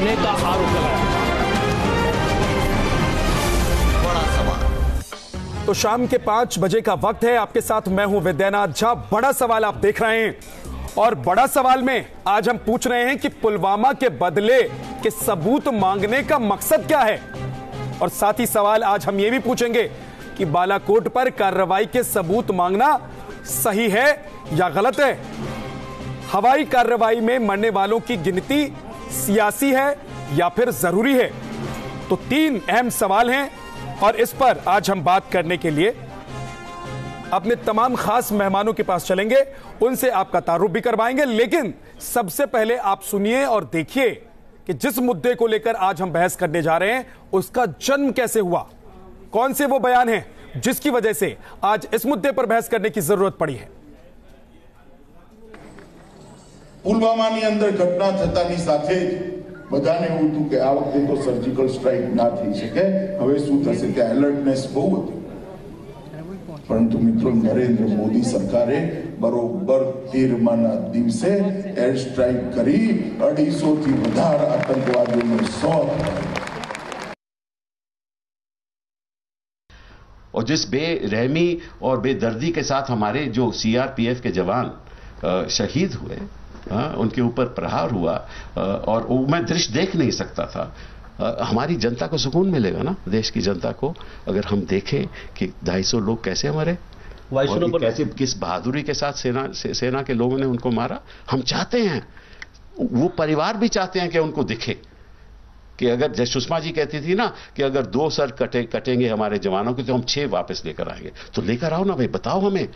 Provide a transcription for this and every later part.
मांगने का आरोप लगाया। बड़ा सवाल। तो शाम के 5 बजे का वक्त है, आपके साथ मैं हूं विद्यानाथ झा। बड़ा सवाल आप देख रहे हैं और बड़ा सवाल में आज हम पूछ रहे हैं कि पुलवामा के बदले के सबूत मांगने का मकसद क्या है। और साथ ही सवाल आज हम ये भी पूछेंगे कि बालाकोट पर कार्रवाई के सबूत मांगना सही है या गलत है। हवाई कार्रवाई में मरने वालों की गिनती सियासी है या फिर जरूरी है। तो 3 अहम सवाल हैं और इस पर आज हम बात करने के लिए अपने तमाम खास मेहमानों के पास चलेंगे, उनसे आपका तारुफ भी करवाएंगे। लेकिन सबसे पहले आप सुनिए और देखिए कि जिस मुद्दे को लेकर आज हम बहस करने जा रहे हैं उसका जन्म कैसे हुआ, कौन से वो बयान हैं जिसकी वजह से आज इस मुद्दे पर बहस करने की जरूरत पड़ी है। પુલવામાની અંદર ઘટના થતાની સાથે બધાને એવું હતું કે આ વખતે તો સર્જિકલ સ્ટ્રાઇક ના થઈ શકે, હવે શું થશે ત્યાં એલર્ટનેસ બહુ હતી। પરંતુ મિત્રો નરેન્દ્ર મોદી સરકારે બરોબર 13માના દિવસે એર સ્ટ્રાઇક કરી 250 થી વધારે આતંકવાદીઓને 100 और जिस बेरहमी और बेदर्दी के साथ हमारे जो सीआरपीएफ के जवान शहीद हुए, उनके ऊपर प्रहार हुआ और वो मैं दृश्य देख नहीं सकता था। हमारी जनता को सुकून मिलेगा ना, देश की जनता को, अगर हम देखें कि 250 लोग कैसे मरे और कैसे किस बहादुरी के साथ सेना के लोगों ने उनको मारा। हम चाहते हैं, वो परिवार भी चाहते हैं कि उनको दिखे कि अगर जैसे सुषमा जी कहती थी ना कि अगर 2 सर कटेंगे हमारे जवानों के तो हम 6 वापस लेकर आएंगे। तो लेकर आओ ना भाई, बताओ हमें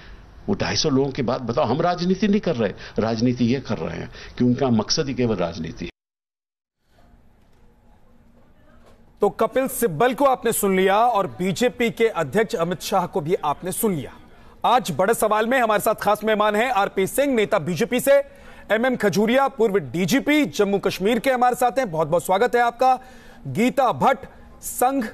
वो 250 लोगों की बात बताओ। हम राजनीति नहीं कर रहे, राजनीति ये कर रहे हैं कि उनका मकसद ही केवल राजनीति है। तो कपिल सिब्बल को आपने सुन लिया और बीजेपी के अध्यक्ष अमित शाह को भी आपने सुन लिया। आज बड़े सवाल में हमारे साथ खास मेहमान हैं आरपी सिंह, नेता बीजेपी से, एमएम खजूरिया, पूर्व डीजीपी जम्मू कश्मीर के, हमारे साथ हैं। बहुत बहुत स्वागत है आपका। गीता भट्ट, संघ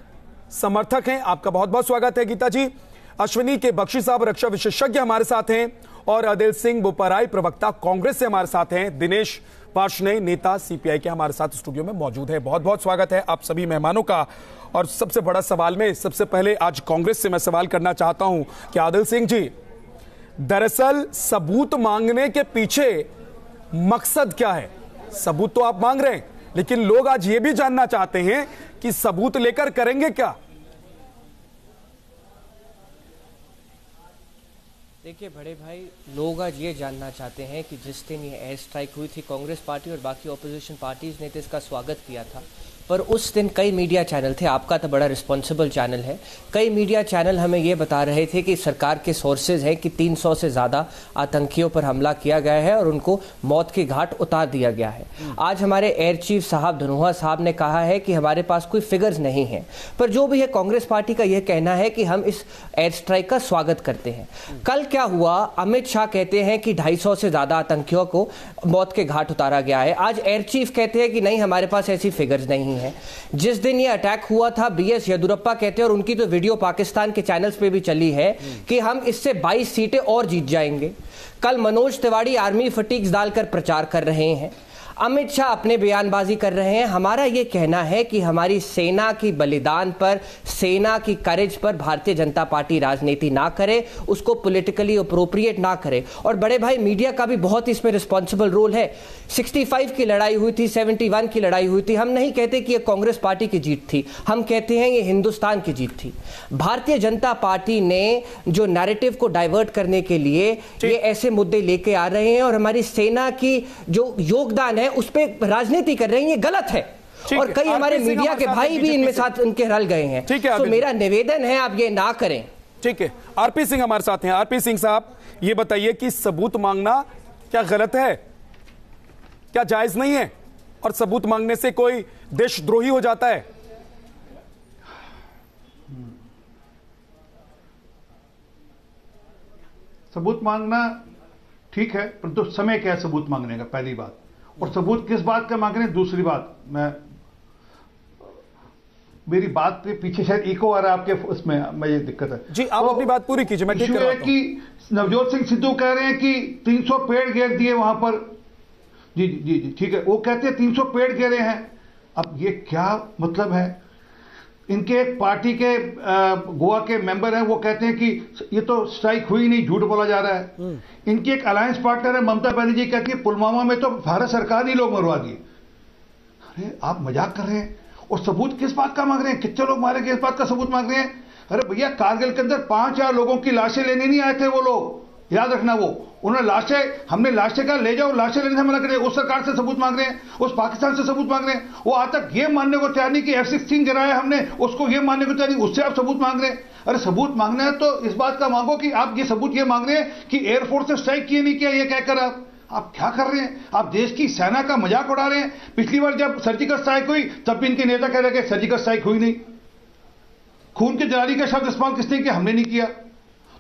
समर्थक हैं, आपका बहुत बहुत स्वागत है गीता जी। अश्विनी के बख्शी साहब, रक्षा विशेषज्ञ, हमारे साथ हैं। और अदिल सिंह बोपराई, प्रवक्ता कांग्रेस से, हमारे साथ हैं। दिनेश पार्शने, नेता सीपीआई के, हमारे साथ स्टूडियो में मौजूद है। बहुत बहुत स्वागत है आप सभी मेहमानों का। और सबसे बड़ा सवाल में सबसे पहले आज कांग्रेस से मैं सवाल करना चाहता हूं कि आदिल सिंह जी, दरअसल सबूत मांगने के पीछे मकसद क्या है? सबूत तो आप मांग रहे हैं, लेकिन लोग आज ये भी जानना चाहते हैं कि सबूत लेकर करेंगे क्या? देखिए बड़े भाई, लोग आज ये जानना चाहते हैं कि जिस दिन ये एयर स्ट्राइक हुई थी, कांग्रेस पार्टी और बाकी ऑपोजिशन पार्टीज ने तो इसका स्वागत किया था, पर उस दिन कई मीडिया चैनल थे, आपका तो बड़ा रिस्पॉन्सिबल चैनल है, कई मीडिया चैनल हमें ये बता रहे थे कि सरकार के सोर्सेज हैं कि 300 से ज़्यादा आतंकियों पर हमला किया गया है और उनको मौत के घाट उतार दिया गया है। आज हमारे एयर चीफ साहब धनोआ साहब ने कहा है कि हमारे पास कोई फिगर्स नहीं है, पर जो भी है कांग्रेस पार्टी का यह कहना है कि हम इस एयर स्ट्राइक का स्वागत करते हैं। कल क्या हुआ, अमित शाह कहते हैं कि 250 से ज़्यादा आतंकियों को मौत के घाट उतारा गया है। आज एयर चीफ कहते हैं कि नहीं, हमारे पास ऐसी फिगर्स नहीं है। जिस दिन ये अटैक हुआ था, बीएस येदियुरप्पा कहते हैं, और उनकी तो वीडियो पाकिस्तान के चैनल्स पे भी चली है, कि हम इससे 22 सीटें और जीत जाएंगे। कल मनोज तिवारी आर्मी फटीग्स डालकर प्रचार कर रहे हैं, अमित शाह अपने बयानबाजी कर रहे हैं। हमारा यह कहना है कि हमारी सेना की बलिदान पर, सेना की करेज पर भारतीय जनता पार्टी राजनीति ना करे, उसको पॉलिटिकली अप्रोप्रिएट ना करे। और बड़े भाई, मीडिया का भी बहुत इसमें रिस्पॉन्सिबल रोल है। 65 की लड़ाई हुई थी, 71 की लड़ाई हुई थी। हम नहीं कहते कि यह कांग्रेस पार्टी की जीत थी, हम कहते हैं ये हिंदुस्तान की जीत थी। भारतीय जनता पार्टी ने जो नैरेटिव को डाइवर्ट करने के लिए ये ऐसे मुद्दे लेके आ रहे हैं और हमारी सेना की जो योगदान है उस पे राजनीति कर रहे हैं, ये गलत है। और कई हमारे मीडिया के भाई भी इनमें साथ उनके रल गए हैं। तो मेरा निवेदन है आप ये ना करें। ठीक है, आरपी सिंह हमारे साथ हैं। आरपी सिंह साहब, ये बताइए कि सबूत मांगना क्या गलत है, क्या जायज नहीं है, और सबूत मांगने से कोई देशद्रोही हो जाता है? सबूत मांगना ठीक है, परंतु समय क्या है सबूत मांगने का, पहली बात। और सबूत किस बात का मांग रहे हैं, दूसरी बात। मेरी बात के पीछे शायद इको आ रहा है आपके उसमें, मैं ये दिक्कत है जी। आप अपनी बात पूरी कीजिए, मैं ठीक कर रहा हूं। कि नवजोत सिंह सिद्धू कह रहे हैं कि 300 पेड़ घेर दिए वहां पर। जी जी जी ठीक है, वो कहते हैं 300 पेड़ घेरे हैं, अब ये क्या मतलब है? इनके एक पार्टी के गोवा के मेंबर हैं, वो कहते हैं कि ये तो स्ट्राइक हुई नहीं, झूठ बोला जा रहा है। इनकी एक अलायंस पार्टनर है ममता बनर्जी, कहती है पुलवामा में तो भारत सरकार ने लोग मरवा दिए। अरे आप मजाक कर रहे हैं। और सबूत किस बात का मांग रहे हैं? कितने लोग मारे गए इस बात का सबूत मांग रहे हैं? अरे भैया, कारगिल के अंदर 5,000 लोगों की लाशें लेने नहीं आए थे वो लोग, याद रखना। वो उन्होंने लाशें, हमने लाशें का ले जाओ, लाशें लेने से मना कर, उस सरकार से सबूत मांग रहे हैं, उस पाकिस्तान से सबूत मांग रहे हैं। वो आज तक ये मानने को तैयार नहीं कि F-16 गिराया हमने, उसको ये मानने को तैयार नहीं, उससे आप सबूत मांग रहे हैं। अरे सबूत मांगना है तो इस बात का मांगो कि आप ये सबूत ये मांग रहे हैं कि एयरफोर्स ने स्ट्राइक किए नहीं किया, ये कहकर आप क्या कर रहे हैं? आप देश की सेना का मजाक उड़ा रहे हैं। पिछली बार जब सर्जिकल स्ट्राइक हुई तब भी इनके नेता कह रहे कि सर्जिकल स्ट्राइक हुई नहीं। खून के जलाली का शब्द इस्तेमाल किसने किया? हमने नहीं किया।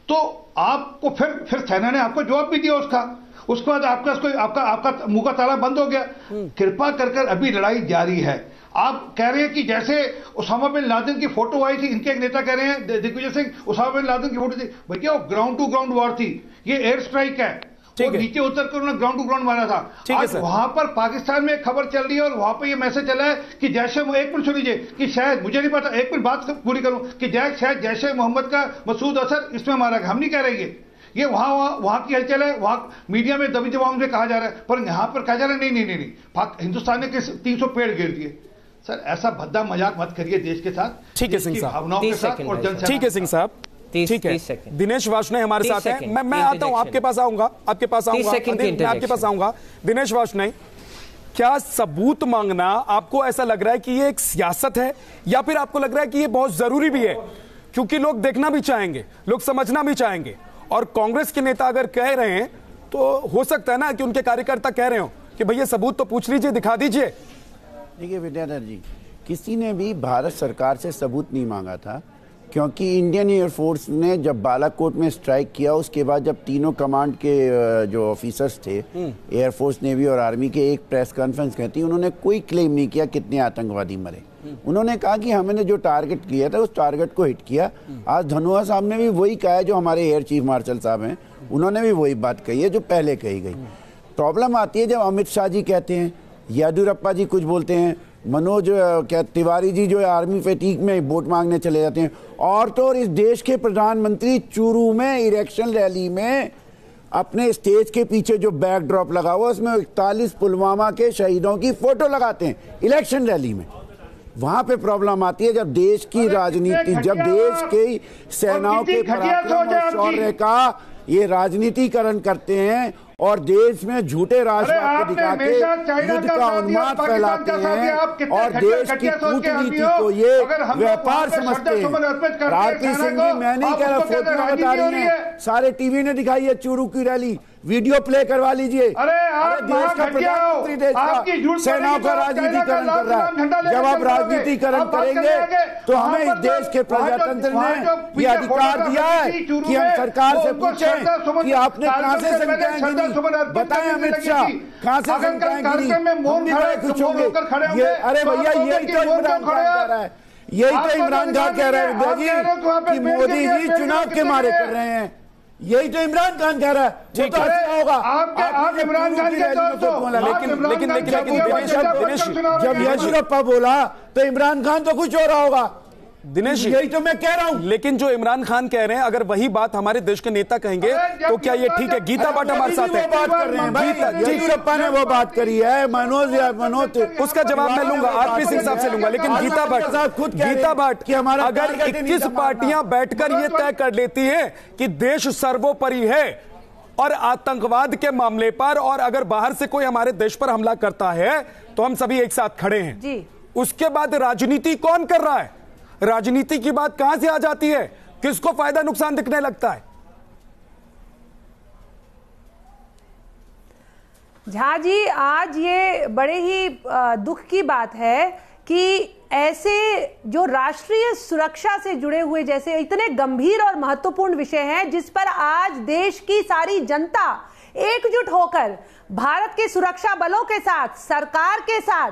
तो आपको फिर सेना ने आपको जवाब भी दिया उसका। उसके बाद आपका मुंह का ताला बंद हो गया। कृपा कर अभी लड़ाई जारी है। आप कह रहे हैं कि जैसे उसामा बिन लादेन की फोटो आई थी, इनके एक नेता कह रहे हैं दिग्विजय सिंह, उसामा बिन लादेन की फोटो थी। भैया वो ग्राउंड टू ग्राउंड वॉर थी, ये एयर स्ट्राइक है। नीचे उतर कर उन्होंने ग्राउंड टू ग्राउंड मारा था। आज वहां पर पाकिस्तान में एक खबर चल रही है और वहां पर ये मैसेज चला है कि जैश एक मिनट सुन लीजिए, कि शायद, मुझे नहीं पता, एक मिनट बात पूरी करूं, कि शायद जैश मोहम्मद का मसूद अजहर इसमें मारा गया। हम नहीं कह रहे ये वहां की हलचल है, वहां मीडिया में दबी जबान में कहा जा रहा है, पर यहां पर कहा जा रहा है नहीं, हिंदुस्तान ने 300 पेड़ गिर दिए। सर ऐसा भद्दा मजाक मत करिए देश के साथ, ठीक है सिंह साहब, भावनाओं के साथ और जनता। ठीक है सिंह साहब, ठीक है। दिनेश वार्ष्णेय हमारे साथ हैं। मैं आता हूं, आपके पास आऊंगा, मैं आपके पास आऊंगा। दिनेश वार्ष्णेय, क्या सबूत मांगना आपको ऐसा लग रहा है कि ये एक सियासत है, या फिर आपको लग रहा है कि ये बहुत जरूरी भी है? क्योंकि लोग देखना भी चाहेंगे, लोग समझना भी चाहेंगे, और कांग्रेस के नेता अगर कह रहे हैं तो हो सकता है ना कि उनके कार्यकर्ता कह रहे हो कि भैया सबूत तो पूछ लीजिए, दिखा दीजिए। देखिए विद्याधर जी, किसी ने भी भारत सरकार से सबूत नहीं मांगा था, क्योंकि इंडियन एयरफोर्स ने जब बालाकोट में स्ट्राइक किया, उसके बाद जब तीनों कमांड के जो ऑफिसर्स थे, एयरफोर्स, नेवी और आर्मी के, एक प्रेस कॉन्फ्रेंस कहती, उन्होंने कोई क्लेम नहीं किया कितने आतंकवादी मरे। उन्होंने कहा कि हमने जो टारगेट किया था उस टारगेट को हिट किया। आज धनोआ साहब ने भी वही कहा है, जो हमारे एयर चीफ मार्शल साहब हैं, उन्होंने भी वही बात कही है जो पहले कही गई। प्रॉब्लम आती है जब अमित शाह जी कहते हैं, येदियुरप्पा जी कुछ बोलते हैं, मनोज तिवारी जी जो आर्मी फैटीग में वोट मांगने चले जाते हैं, और तो और इस देश के प्रधानमंत्री चूरू में इलेक्शन रैली में अपने स्टेज के पीछे जो बैकड्रॉप लगा हुआ उसमें 41 पुलवामा के शहीदों की फोटो लगाते हैं इलेक्शन रैली में। वहां पे प्रॉब्लम आती है जब देश की राजनीति, जब देश की सेनाओं के पराक्रम और शौर्य का ये राजनीतिकरण करते हैं और देश में झूठे राष्ट्रवाद को दिखा के युद्ध का उन्माद फैलाते हैं और देश की कूटनीति को ये व्यापार समझते हैं। भारती सिंह जी, मैं नहीं कह रहा, फोटो बता रही हैं, सारे टीवी ने दिखाई है चूरू की रैली, वीडियो प्ले करवा लीजिए। अरे देश का प्रधानमंत्री, देश का सेनाओं का राजनीतिकरण कर रहा है। जब आप राजनीतिकरण करेंगे तो हमें इस देश के प्रजातंत्र ने यह अधिकार दिया है कि हम सरकार से पूछें कि आपने कहां से संख्याएं गिनी, बताएं अमित शाह कहां से संख्याएं गिनी, हम भी बड़े खुश होंगे। ये अरे भैया यही तो इमरान खान कह रहा है, यही तो इमरान खान कह रहा है विद्या जी कि मोदी जी चुनाव के मारे कर रहे हैं, यही तो इमरान खान कह रहा है। ठीक है, होगा आप इमरान खान लेकिन जब येदियुरप्पा बोला तो इमरान खान तो कुछ हो रहा होगा। दिनेश, यही तो मैं कह रहा हूं। लेकिन जो इमरान खान कह रहे हैं, अगर वही बात हमारे देश के नेता कहेंगे तो क्या ये ठीक है? गीता भट्ट हमारे साथ है, बात कर रहे हैं, येदियुरप्पा ने वो बात करी है, मनोज उसका जवाब मैं लूंगा, आरपी सिंह साहब से लूंगा। लेकिन गीता भट्ट कि हमारा अगर 21 पार्टियां बैठकर ये तय कर लेती है कि देश सर्वोपरि है और आतंकवाद के मामले पर, और अगर बाहर से कोई हमारे देश पर हमला करता है तो हम सभी एक साथ खड़े हैं, उसके बाद राजनीति कौन कर रहा है? राजनीति की बात कहां से आ जाती है? किसको फायदा नुकसान दिखने लगता है? झा जी, आज ये बड़े ही दुख की बात है कि ऐसे जो राष्ट्रीय सुरक्षा से जुड़े हुए जैसे इतने गंभीर और महत्वपूर्ण विषय हैं, जिस पर आज देश की सारी जनता एकजुट होकर भारत के सुरक्षा बलों के साथ, सरकार के साथ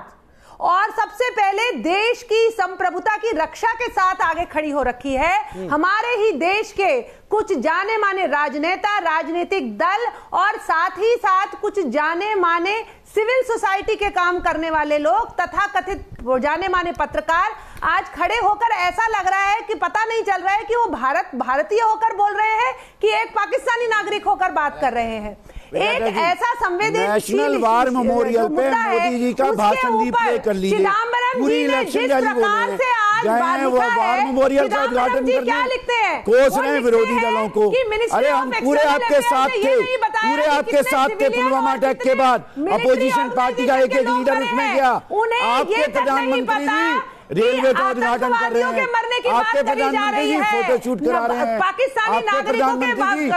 और सबसे पहले देश की संप्रभुता की रक्षा के साथ आगे खड़ी हो रखी है। हमारे ही देश के कुछ जाने माने राजनेता, राजनीतिक दल और साथ ही साथ कुछ जाने माने सिविल सोसाइटी के काम करने वाले लोग तथा कथित जाने माने पत्रकार आज खड़े होकर ऐसा लग रहा है कि पता नहीं चल रहा है कि वो भारतीय होकर बोल रहे हैं कि एक पाकिस्तानी नागरिक होकर बात कर रहे हैं। एक ऐसा संवेदनशील नेशनल वार मेमोरियल पे मोदी जी का भाषण रिप्ले कर लीजिए। पूरी इलेक्शन रैली बोले गए वो वार मेमोरियल का उद्घाटन करने कोस रहे विरोधी दलों को। अरे हम पूरे आपके साथ थे, पूरे आपके साथ थे। पुलवामा अटैक के बाद अपोजिशन पार्टी का एक लीडर उसमें गया। आपके प्रधानमंत्री जी रेलवे का उद्घाटन कर रहे हैं, आपके प्रधानमंत्री जी फोटो शूट करा रहे हैं, पाकिस्तानी नागरिकों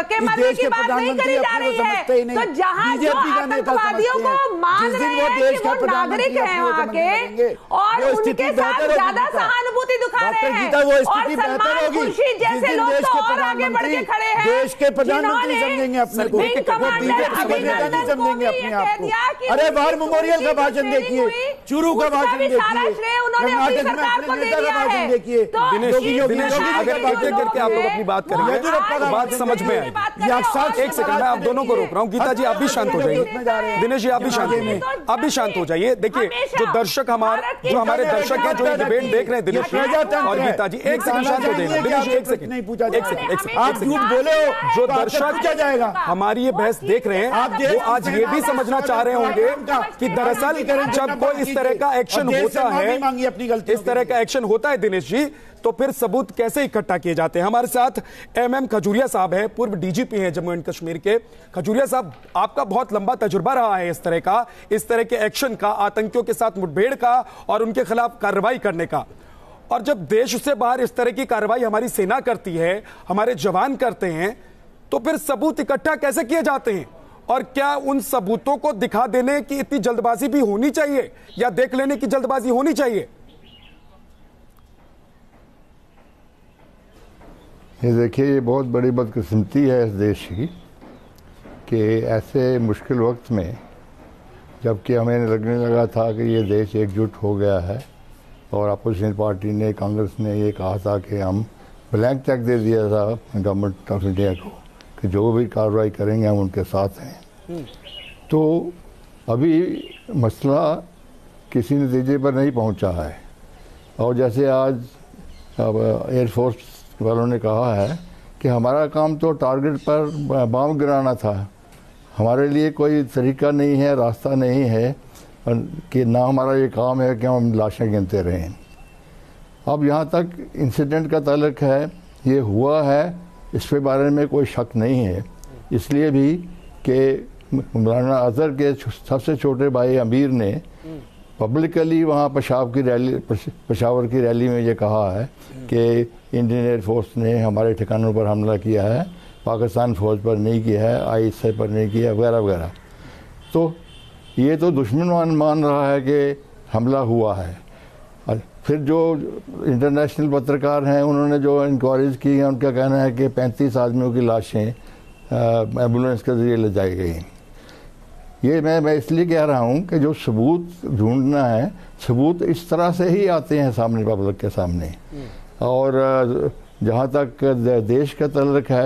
के मरने की बात नहीं करी जा रही है। तो जहां जो आतंकवादियों को मान रहे हैं कि वो नागरिक हैं वहां के और उनके साथ ज्यादा सहानुभूति दिखा रहे हैं और सलमान खुर्शीद जैसे लोग तो और आगे बढ़ के खड़े हैं। देश के प्रधानमंत्री समझेंगे अपने को, नहीं समझेंगे अपने आप को। अरे वार मेमोरियल का भाषण देखिए, चूरू का भाषण देखिए, सरकार को दे दिया है। दिनेश अगर एक करके आप लोग अपनी बात करेंगे तो बात समझ में आए। एक सेकंड मैं आप दोनों को रोक रहा हूँ। गीता जी आप भी शांत हो जाइए, दिनेश जी आप भी शांत होइए, आप भी शांत हो जाइए। देखिए जो दर्शक हमारे दर्शक हैं जो ये डिबेट देख रहे हैं, दिनेश और गीता जी एक सेकंड शांत हो जाइए। दिनेश एक सेकंड आप झूठ बोले हो। जो दर्शक हमारी ये बहस देख रहे हैं वो आज ये भी समझना चाह रहे होंगे कि दरअसल जब कोई इस तरह का एक्शन होता है, इस तरह का एक्शन होता है दिनेश जी, तो फिर सबूत कैसे इकट्ठा किए जाते हैं। हमारे साथ एमएम खजूरिया साहब हैं, पूर्व डीजीपी हैं जम्मू एंड कश्मीर के। खजूरिया साहब आपका बहुत लंबा तजुर्बा रहा है इस तरह के एक्शन का, आतंकियों के साथ मुठभेड़ का और उनके खिलाफ कार्रवाई करने का। और जब देश से बाहर इस तरह की कार्रवाई हमारी सेना करती है, हमारे जवान करते हैं, तो फिर सबूत इकट्ठा कैसे किए जाते हैं और क्या उन सबूतों को दिखा देने की इतनी जल्दबाजी भी होनी चाहिए या देख लेने की जल्दबाजी होनी चाहिए? ये देखिए, ये बहुत बड़ी बदकिस्मती है इस देश की कि ऐसे मुश्किल वक्त में, जबकि हमें लगने लगा था कि ये देश एकजुट हो गया है और अपोजिशन पार्टी ने, कांग्रेस ने ये कहा था कि हम ब्लैंक चेक दे दिया था गवर्नमेंट ऑफ इंडिया को कि जो भी कार्रवाई करेंगे हम उनके साथ हैं। तो अभी मसला किसी नतीजे पर नहीं पहुंचा है। और जैसे आज एयरफोर्स वालों ने कहा है कि हमारा काम तो टारगेट पर बम गिराना था, हमारे लिए कोई तरीका नहीं है, रास्ता नहीं है कि ना हमारा ये काम है कि हम लाशें गिनते रहें। अब यहाँ तक इंसिडेंट का ताल्लुक है, ये हुआ है, इस पे बारे में कोई शक नहीं है। इसलिए भी कि मौलाना अजहर के सबसे छोटे भाई अमीर ने पब्लिकली वहाँ पेशावर की रैली में ये कहा है कि इंडियन एयरफोर्स ने हमारे ठिकानों पर हमला किया है, पाकिस्तान फौज पर नहीं किया है, ISI पर नहीं किया वगैरह वगैरह। तो ये तो दुश्मन मान रहा है कि हमला हुआ है। और फिर जो इंटरनेशनल पत्रकार हैं उन्होंने जो इंक्वायरीज की हैं, उनका कहना है कि 35 आदमियों की लाशें एम्बुलेंस के ज़रिए ले जाई गई। ये मैं इसलिए कह रहा हूँ कि जो सबूत ढूंढना है, सबूत इस तरह से ही आते हैं सामने, पब्लिक के सामने। और जहाँ तक देश का ताल्लुक है,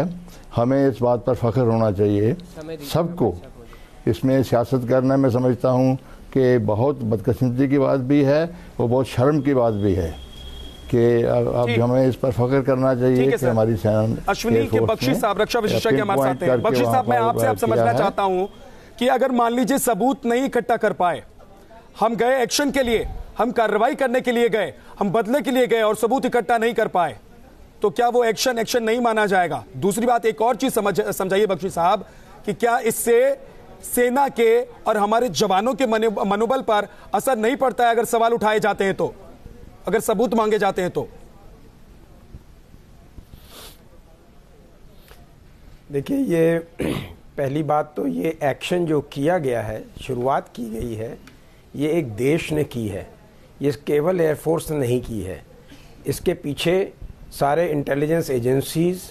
हमें इस बात पर फख्र होना चाहिए सबको। इसमें सियासत करना मैं समझता हूँ कि बहुत बदकिस्मती की बात भी है और बहुत शर्म की बात भी है कि अब हमें इस पर फख्र करना चाहिए कि हमारी सेना। अश्विनी के बख्शी साहब रक्षा विशेषज्ञ हमारे साथ हैं। बख्शी साहब मैं आपसे समझना चाहता हूँ कि अगर मान लीजिए सबूत नहीं इकट्ठा कर पाए, हम गए एक्शन के लिए, हम कार्रवाई करने के लिए गए, हम बदले के लिए गए और सबूत इकट्ठा नहीं कर पाए, तो क्या वो एक्शन नहीं माना जाएगा? दूसरी बात एक और चीज समझाइए बख्शी साहब कि क्या इससे सेना के और हमारे जवानों के मनोबल पर असर नहीं पड़ता है अगर सवाल उठाए जाते हैं तो, अगर सबूत मांगे जाते हैं तो? देखिए, ये पहली बात तो ये एक्शन जो किया गया है, शुरुआत की गई है, ये एक देश ने की है, ये केवल एयरफोर्स ने नहीं की है। इसके पीछे सारे इंटेलिजेंस एजेंसीज,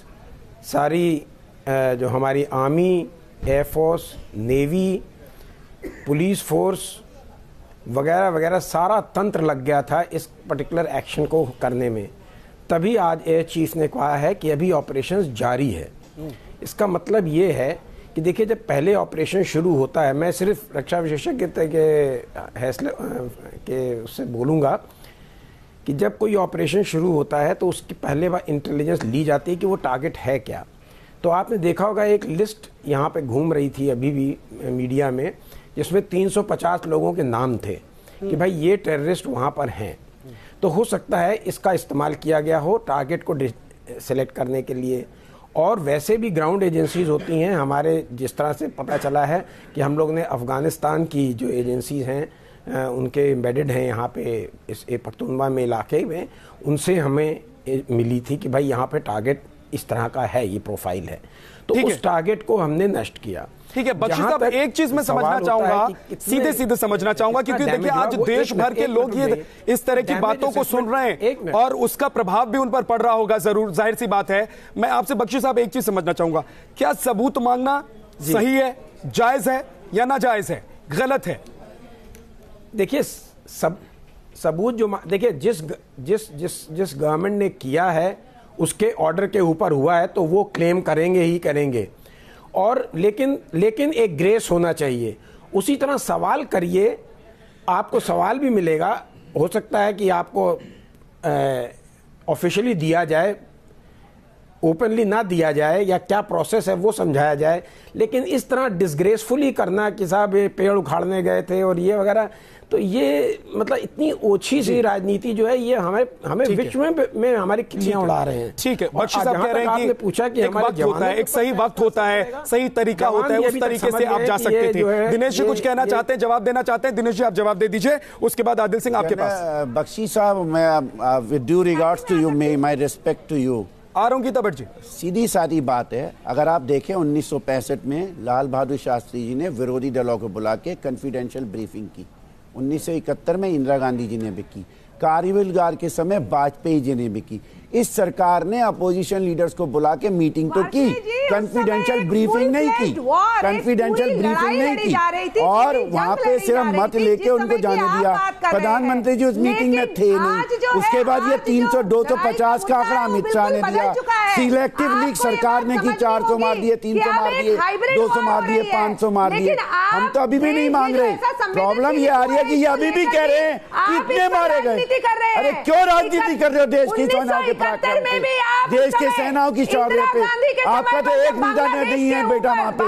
सारी जो हमारी army, air force, navy, police force, वगैरह वगैरह सारा तंत्र लग गया था इस पर्टिकुलर एक्शन को करने में। तभी आज एयर चीफ ने कहा है कि अभी ऑपरेशन जारी है। इसका मतलब ये है कि देखिए, जब पहले ऑपरेशन शुरू होता है, मैं सिर्फ रक्षा विशेषज्ञ के हैसले के उससे बोलूँगा कि जब कोई ऑपरेशन शुरू होता है तो उसकी पहले बार इंटेलिजेंस ली जाती है कि वो टारगेट है क्या। तो आपने देखा होगा एक लिस्ट यहाँ पे घूम रही थी अभी भी मीडिया में, जिसमें 350 लोगों के नाम थे कि भाई ये टेररिस्ट वहाँ पर हैं। तो हो सकता है इसका इस्तेमाल किया गया हो टारगेट को सेलेक्ट करने के लिए। और वैसे भी ग्राउंड एजेंसीज होती हैं हमारे, जिस तरह से पता चला है कि हम लोग ने अफ़गानिस्तान की जो एजेंसीज हैं उनके एम्बेडेड हैं यहाँ पे इस पख्तूनख्वा में इलाके में, उनसे हमें मिली थी कि भाई यहाँ पे टारगेट इस तरह का है, ये प्रोफाइल है। तो उस टारगेट को हमने नष्ट किया। ठीक है बख्शी साहब, एक चीज मैं समझना चाहूंगा, सीधे सीधे समझना चाहूंगा, क्योंकि देखिए आज देश भर के लोग ये इस तरह की बातों को सुन रहे हैं और उसका प्रभाव भी उन पर पड़ रहा होगा, जरूर, जाहिर सी बात है। मैं आपसे बख्शी साहब एक चीज समझना चाहूंगा, क्या सबूत मांगना सही है, जायज है या नाजायज है, गलत है? देखिए, सबूत जो देखिए जिस गवर्नमेंट ने किया है उसके ऑर्डर के ऊपर हुआ है तो वो क्लेम करेंगे ही करेंगे। और लेकिन एक ग्रेस होना चाहिए। उसी तरह सवाल करिए, आपको सवाल भी मिलेगा। हो सकता है कि आपको ऑफिशियली दिया जाए, ओपनली ना दिया जाए, या क्या प्रोसेस है वो समझाया जाए, लेकिन इस तरह डिसग्रेसफुली करना कि साहब ये पेड़ उखाड़ने गए थे और ये वगैरह, तो ये मतलब इतनी ओछी सी राजनीति जो है ये हमें विश्व में हमारी खिल्लियां उड़ा रहे हैं। ठीक है, बख्शी साहब कह रहे हैं कि पूछा कि एक वक्त होता है, एक सही वक्त होता है, सही तरीका होता है, उस तरीके से आप जा सकते थे। दिनेश जी कुछ कहना चाहते हैं, जवाब देना चाहते हैं? दिनेश जी आप जवाब दे दीजिए, उसके बाद आदिल सिंह आपके पास। बख्शी साहब, मैं with due regards to you, my respect to you, आ रहा हूं गीता भट्ट जी। सीधी सादी बात है, अगर आप देखें 1965 में लाल बहादुर शास्त्री जी ने विरोधी दलों को बुला के कॉन्फिडेंशियल ब्रीफिंग की, 1971 में इंदिरा गांधी जी ने भी की, कारगिल वार के समय वाजपेयी जी ने भी की। इस सरकार ने अपोजिशन लीडर्स को बुला के मीटिंग तो की, कॉन्फिडेंशियल ब्रीफिंग नहीं की, कॉन्फिडेंशियल ब्रीफिंग नहीं की, और वहां पे सिर्फ मत लेके उनको जाने दिया। प्रधानमंत्री जी उस मीटिंग में थे नहीं। उसके बाद ये 300 250 का आंकड़ा अमित शाह ने दिया। सिलेक्टिव लीग सरकार ने की, 400 मार दिए, 300 मार दिए, 200 मार दिए, 500 मार दिए। हम तो अभी भी नहीं मांग रहे। प्रॉब्लम ये आ रही है कि ये अभी भी कह रहे हैं कितने मारे गए। अरे क्यों राजनीति कर रहे हो देश की सेनाओं के पराक्रम पे, देश के सेनाओं की शौर्य पे? आपका तो एक निगाह नहीं है बेटा वहां पे।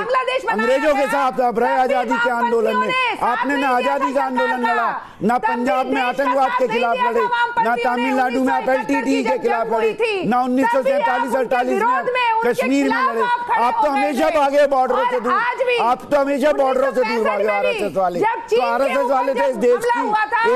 अंग्रेजों के साथ आप रहे आजादी के आंदोलन में, आपने ना आजादी का आंदोलन लड़ा, ना पंजाब में आतंकवाद के खिलाफ लड़े, ना तमिलनाडु में FLTT के खिलाफ लड़े, ना 1947-48 में कश्मीर में लड़े। आप तो हमेशा भागे बॉर्डरों से दूर, आप तो हमेशा बॉर्डरों से दूर भागे RSS वाले। तो RSS वाले थे इस देश की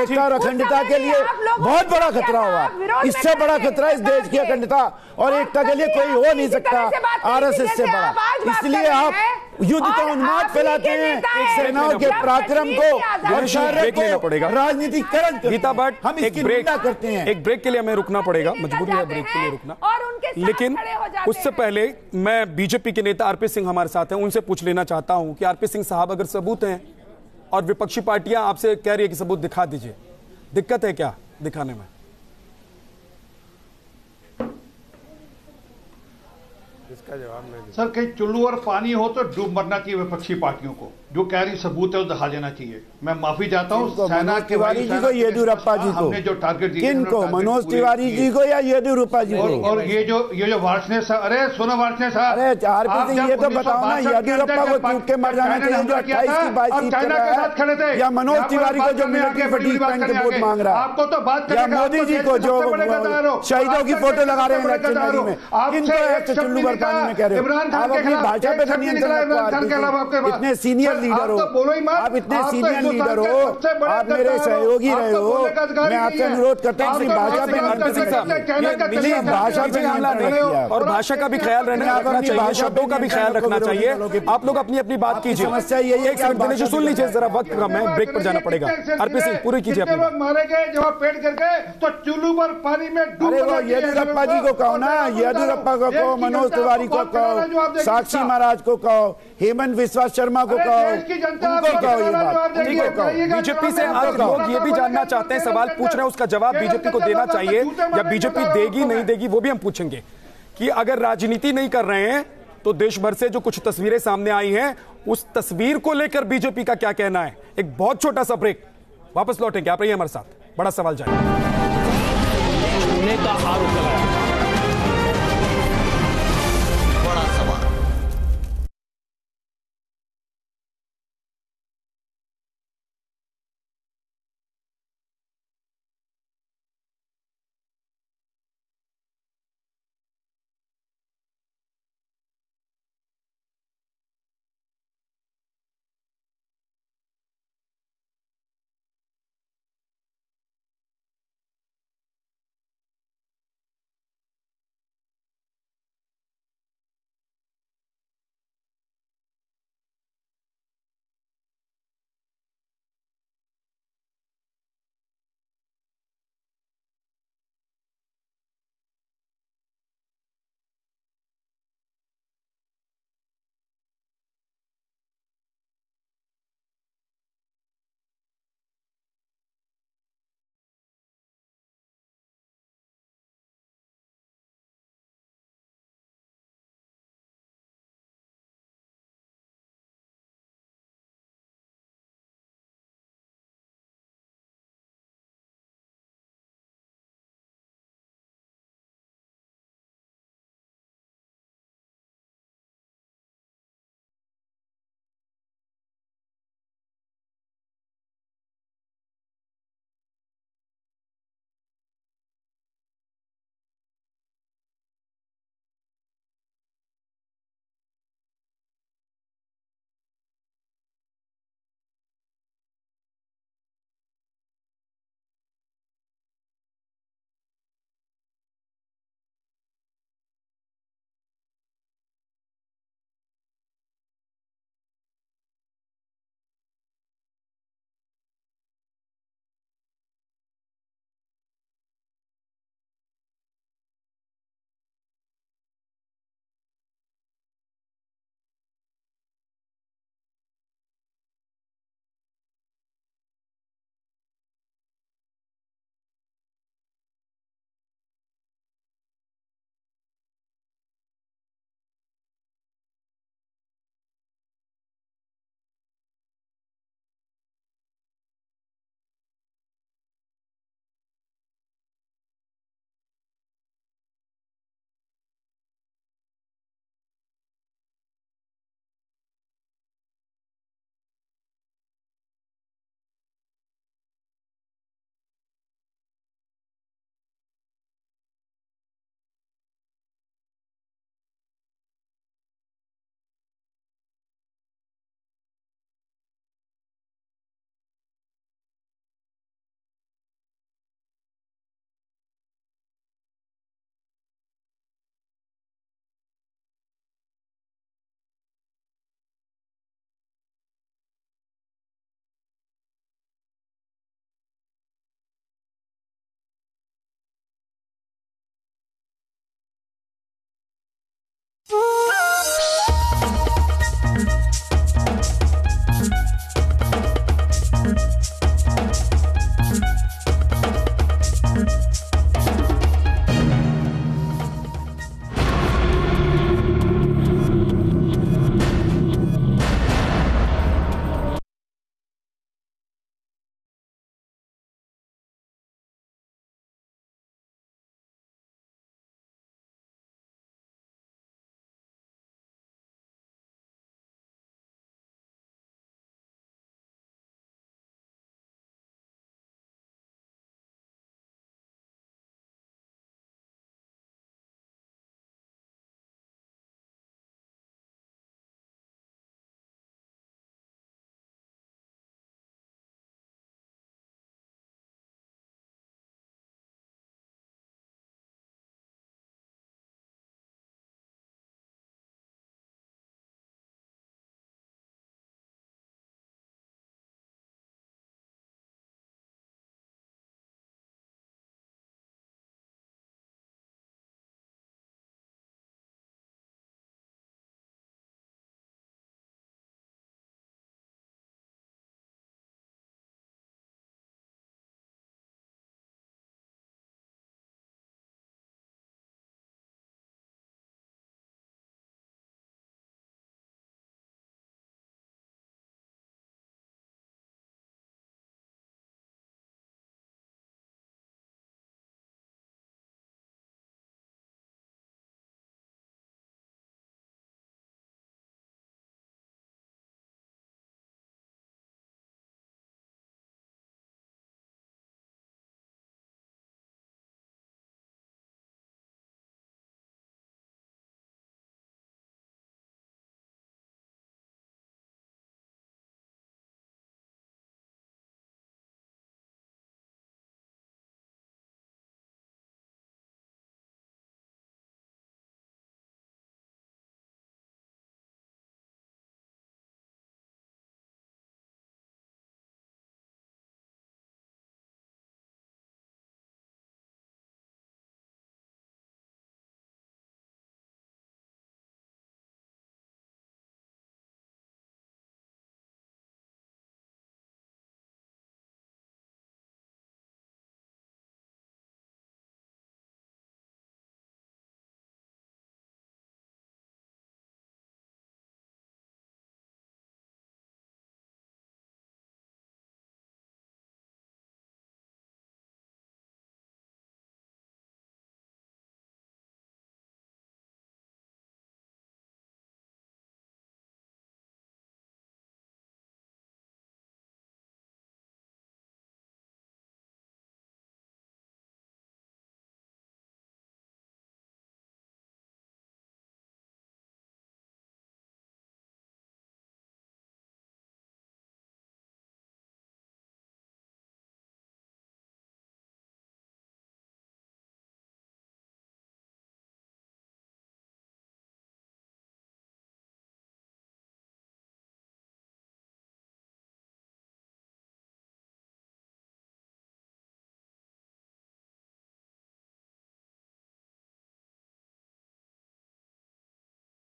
एकता और अखंडता के लिए बहुत बड़ा खतरा हुआ। इससे बड़ा खतरा इस देश की अखंडता और एकता के लिए कोई हो नहीं सकता RSS से बड़ा। इसलिए आप युद्ध का उन्माद फैलाते हैं, सेनाओं के पराक्रम को राजनीतिकरण। गीता भट्ट, हम एक ब्रेक करते हैं, एक ब्रेक के लिए हमें रुकना पड़ेगा, मजबूरी है ब्रेक के लिए रुकना। लेकिन उससे पहले मैं बीजेपी के नेता आरपी सिंह हमारे साथ हैं, उनसे पूछ लेना चाहता हूं कि आरपी सिंह साहब, अगर सबूत हैं और विपक्षी पार्टियां आपसे कह रही है कि सबूत दिखा दीजिए, दिक्कत है क्या दिखाने में? इसका जवाब मैं सर, कहीं चुल्लू और पानी हो तो डूब मरना चाहिए विपक्षी पार्टियों को। जो कह रही सबूत है वो दिखा देना चाहिए। मैं माफी चाहता हूँ मनोज तिवारी जी को, येदियुरप्पा जी को, जो टारगेट दिया, किनको, मनोज तिवारी जी को या येदियुरप्पा जी को? और ये जो वार्षने, अरे सुनो वार्षने साहब, अरे आरपी सिंह ये तो बताओ ना, येदियुरप्पा को चूक के मर जाना चाहिए जो 28 की 22 सीट चल रहा है, या मनोज तिवारी को जो मिलिट्री फटीग पहन के वोट मांग रहा है, आपको तो बात, या मोदी जी को जो शहीदों की फोटो लगा रहे हैं इलेक्शन रैली में, किनको चुल्लू पर पानी में कह रहे हो? आप अपनी भाषा पे तो नियंत्रण रखो। इतने सीनियर लीडर हो आप, इतने सीनियर लीडर हो आप, मेरे सहयोगी रहे हो, मैं आपसे अनुरोध करता हूँ भाषा पे और भाषा का भी ख्याल रखना चाहिए, शब्दों का भी ख्याल रखना चाहिए। आप लोग अपनी अपनी बात कीजिए। समस्या यही है, सुन लीजिए जरा, वक्त कम है, ब्रेक पर जाना पड़ेगा। आरपी सिंह पूरी कीजिए अपनी बात। मारे गए जब पेट करके तो चुल्लू पर पानी में डूब। येदियुरप्पा जी को कहो ना, येदियुरप्पा को कहो, मनोज तिवारी को कहो, साक्षी महाराज को कहो, हेमंत विश्वास शर्मा को कहो, देश की जनता उनको आपको कहो ये दोबारा बात, जवाब देगी। ठीक है, कहो। बताइएगा बीजेपी से जवाब आज देगा। लोग ये भी जानना चाहते हैं, सवाल पूछ रहे हैं, उसका जवाब बीजेपी को देना चाहिए या बीजेपी देगी नहीं देगी वो भी हम पूछेंगे कि अगर राजनीति नहीं कर रहे हैं तो देश भर से जो कुछ तस्वीरें सामने आई हैं उस तस्वीर को लेकर बीजेपी का क्या कहना है। एक बहुत छोटा सा ब्रेक, वापस लौटेंगे, आप रहिए हमारे साथ। बड़ा सवाल जाएगा। का आरोप लगाया।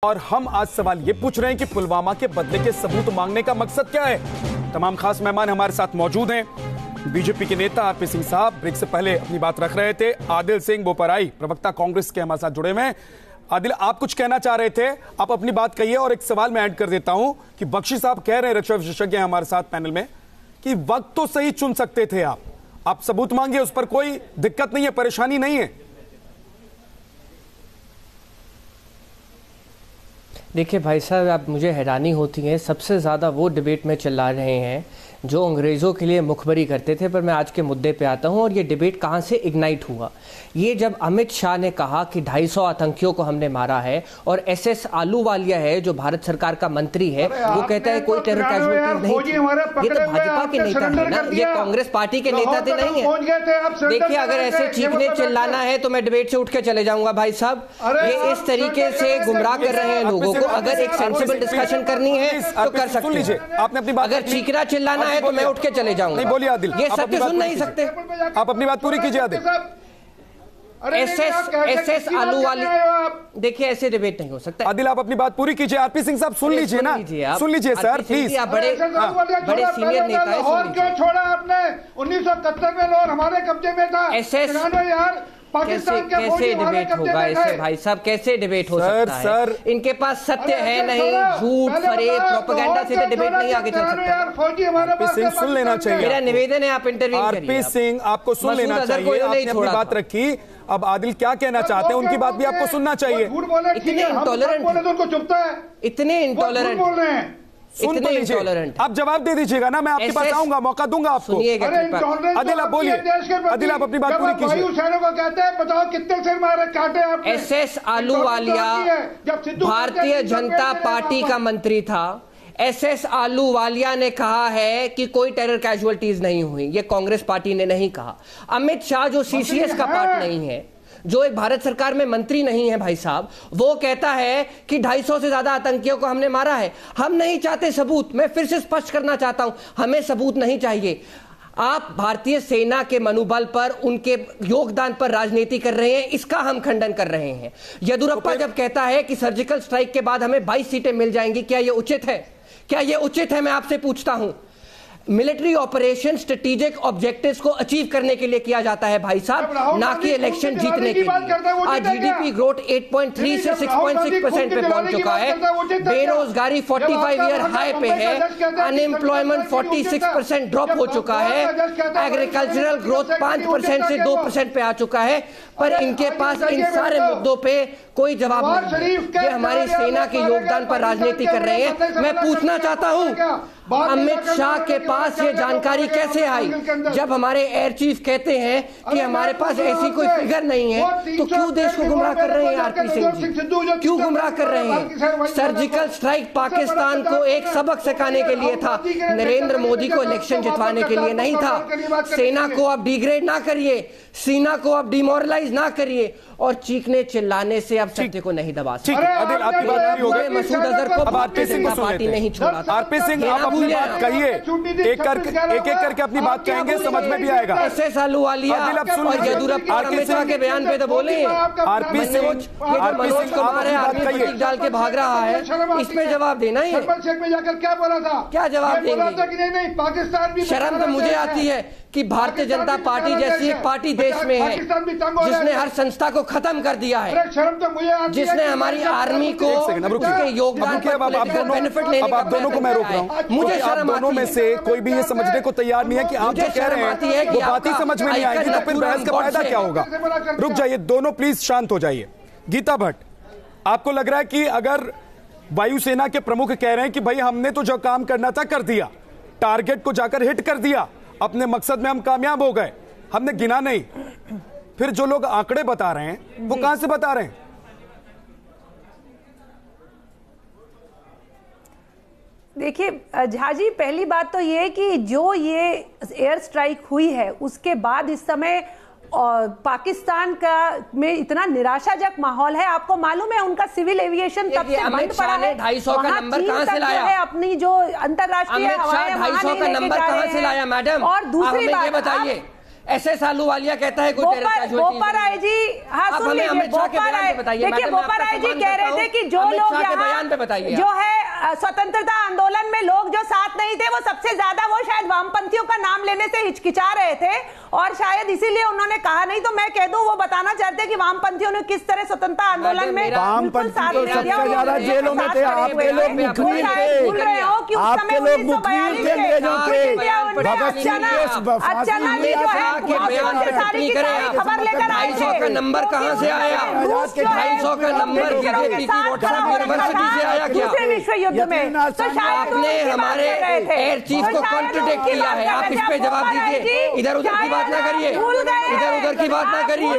और हम आज सवाल ये पूछ रहे हैं कि पुलवामा के बदले के सबूत मांगने का मकसद क्या है। तमाम खास मेहमान हमारे साथ मौजूद हैं। बीजेपी के नेता आरपी सिंह साहब ब्रेक से पहले अपनी बात रख रहे थे। आदिल सिंह बोपराई, प्रवक्ता कांग्रेस के, हमारे साथ जुड़े हुए हैं। आदिल, आप कुछ कहना चाह रहे थे, आप अपनी बात कहिए। और एक सवाल मैं ऐड कर देता हूं कि बख्शी साहब कह रहे हैं, रक्षा विशेषज्ञ हैं हमारे साथ पैनल में, कि वक्त तो सही चुन सकते थे आप सबूत मांगिए, उस पर कोई दिक्कत नहीं है, परेशानी नहीं है। देखिए भाई साहब, आप मुझे हैरानी होती है, सबसे ज़्यादा वो डिबेट में चिल्ला रहे हैं जो अंग्रेज़ों के लिए मुखबरी करते थे। पर मैं आज के मुद्दे पे आता हूं और ये डिबेट कहां से इग्नाइट हुआ। ये जब अमित शाह ने कहा कि 250 आतंकियों को हमने मारा है, और एसएस आलूवालिया है जो भारत सरकार का मंत्री है, वो कहता है कोई टेरर कैजुअलिटीज नहीं थी। ये तो भाजपा के नेता है ना, ये कांग्रेस पार्टी के नेता थे नहीं है। देखिए, अगर ऐसे चीखने चिल्लाना है तो मैं डिबेट से उठ के चले जाऊंगा भाई साहब। ये इस तरीके से गुमराह कर रहे हैं लोगों को। अगर एक सेंसिबल डिस्कशन करनी है तो कर सकते हैं। आपने अपनी बात, अगर चीखना चिल्लाना है तो मैं उठ के चले जाऊंगा। नहीं बोलिए आदिल, ये सत्य सुन नहीं सकते। आप अपनी बात पूरी कीजिए आदिल। एसएस आलूवाली, देखिए ऐसे डिबेट नहीं हो सकता। आदिल, आप अपनी बात पूरी कीजिए। आरपी सिंह साहब सुन लीजिए ना, सुन लीजिए सर प्लीज। आप बड़े सीनियर नेता हैं, लाहौर क्यों छोड़ा आपने? 1971 में लाहौर हमारे कब्जे में था। एसएस यार कैसे डिबेट होगा ऐसे भाई साहब? कैसे डिबेट हो सकता है? सर इनके पास सत्य है नहीं, झूठ फरेब प्रोपेगेंडा से तो डिबेट नहीं आगे चल सकता। सिंह सुन लेना चाहिए। मेरा निवेदन है आप इंटरव्यू करिए। आरपी सिंह आपको सुन लेना चाहिए। आपने अपनी बात रखी, अब आदिल क्या कहना चाहते हैं उनकी बात भी आपको सुनना चाहिए। इतने इंटॉलरेंट, उनको चुभता है, इतने इंटॉलरेंट बोल रहे हैं। सुन तो लीजिए, आप जवाब दे दीजिएगा ना, मैं आपके पास आऊंगा, मौका दूंगा आपको। आदिल आप बोलिए, आदिल आप अपनी बात पूरी कीजिए। वायुसेना को कहते हैं बताओ कितने सिर मारे काटे आपने। एसएस आलूवालिया भारतीय जनता पार्टी का मंत्री था। एसएस आलूवालिया ने कहा है कि कोई टेरर कैजुअलिटीज नहीं हुई, ये कांग्रेस पार्टी ने नहीं कहा। अमित शाह जो सीसीएस का पार्ट नहीं है, जो एक भारत सरकार में मंत्री नहीं है भाई साहब, वो कहता है कि 250 से ज्यादा आतंकियों को हमने मारा है। हम नहीं चाहते सबूत, मैं फिर से स्पष्ट करना चाहता हूं, हमें सबूत नहीं चाहिए। आप भारतीय सेना के मनोबल पर, उनके योगदान पर राजनीति कर रहे हैं, इसका हम खंडन कर रहे हैं। येदियुरप्पा जब कहता है कि सर्जिकल स्ट्राइक के बाद हमें 22 सीटें मिल जाएंगी, क्या यह उचित है? क्या यह उचित है? मैं आपसे पूछता हूं। मिलिट्री ऑपरेशन स्ट्रेटेजिक ऑब्जेक्टिव्स को अचीव करने के लिए किया जाता है भाई साहब, ना कि इलेक्शन जीतने के लिए। आज जीडीपी ग्रोथ 8.3 से 6.6% पे पहुंच चुका है। बेरोजगारी 45 ईयर हाई पे है। अनएम्प्लॉयमेंट 46% ड्रॉप हो चुका है। एग्रीकल्चरल ग्रोथ 5% से 2% पे आ चुका है। पर इनके पास इन सारे मुद्दों पे कोई जवाब नहीं है। ये हमारी सेना के योगदान पर राजनीति कर रहे हैं। मैं पूछना चाहता हूं, अमित शाह के पास ये जानकारी कैसे आई? जब हमारे एयर चीफ कहते हैं कि हमारे पास ऐसी कोई फिगर नहीं है, तो क्यों देश को गुमराह कर रहे हैं आरपी सिंह जी? क्यों गुमराह कर रहे हैं? सर्जिकल स्ट्राइक पाकिस्तान को एक सबक सिखाने के लिए था, नरेंद्र मोदी को इलेक्शन जितवाने के लिए नहीं था। सेना को आप डिग्रेड ना करिए, सेना को आप डिमोरलाइज ना करिए, और चीखने चिल्लाने से आप सत्य को नहीं दबा सकते। मसूद अजहर को भारतीय जनता पार्टी नहीं छोड़ा। आरपी सिंह आप अपनी बात कहिए, एक एक करके अपनी बात कहेंगे, समझ में भी आएगा। एसएस आलूवालिया और येदियुरप्पा अमित शाह के बयान पे तो बोले। आरपी सिंह, मनोज कुमार है, आर्मी प्रतीक डाल के भाग रहा है, इस पे जवाब देना ही है। क्या बोला था? क्या जवाब देंगे? पाकिस्तान भी शर्म तो मुझे आती है कि भारतीय जनता पार्टी जैसी एक पार्टी देश में है जिसने हर संस्था को खत्म कर दिया है, जिसने हमारी आर्मी को उसके योगदान पर बेनिफिट लेने का दोनों को मैं रोक रहा हूं। मुझे शर्म दोनों में से कोई भी ये समझने को तैयार नहीं है कि आप जो कह रहे हैं वो बात ही समझ में नहीं आएगी, तो फिर बहस का फायदा क्या होगा? रुक जाइए दोनों, प्लीज शांत हो जाइए। गीता भट्ट, आपको लग रहा है कि अगर वायुसेना के प्रमुख कह रहे हैं कि भाई हमने तो जो काम करना था कर दिया, टारगेट को जाकर हिट कर दिया, अपने मकसद में हम कामयाब हो गए, हमने गिना नहीं, फिर जो लोग आंकड़े बता रहे हैं वो कहां से बता रहे हैं? देखिए झा जी, पहली बात तो ये कि जो ये एयर स्ट्राइक हुई है उसके बाद इस समय पाकिस्तान का में इतना निराशाजनक माहौल है। आपको मालूम है उनका सिविल एविएशन तब से बंद पड़ा है। 250 का नंबर कहां से लाया है? अपनी जो अंतरराष्ट्रीय 250 का नंबर कहां से लाया मैडम? और दूसरी बात बताइए, SS आलूवालिया कहता है कोई बोपा राय जी, हाँ सुन लीजिए, बोपा राय, देखिए बोपा राय जी कह रहे थे कि जो लोग यहाँ जो है स्वतंत्रता आंदोलन में लोग जो साथ नहीं थे, वो सबसे ज्यादा वो शायद वामपंथियों का नाम लेने से हिचकिचा रहे थे और शायद इसीलिए उन्होंने कहा। नहीं तो मैं कह दूं, वो बताना चाहते कि वामपंथियों ने किस तरह स्वतंत्रता आंदोलन में ज्यादा जेलों में थे, आपके लोग मुखबिर थे, भूल रहे हो कि उस समय 1942 में अंग्रेजों के भगत सिंह खबर लेकर 250 का नंबर कहाँ से आया? 250 का नंबर बीजेपी की व्हाट्सएप यूनिवर्सिटी से आया क्या? दूसरे विश्व युद्ध में आपने हमारे एयर चीफ को कॉन्ट्रडिक्ट किया है, आप इस पे जवाब दीजिए। इधर उधर की बात ना करिए, इधर उधर की बात ना करिए।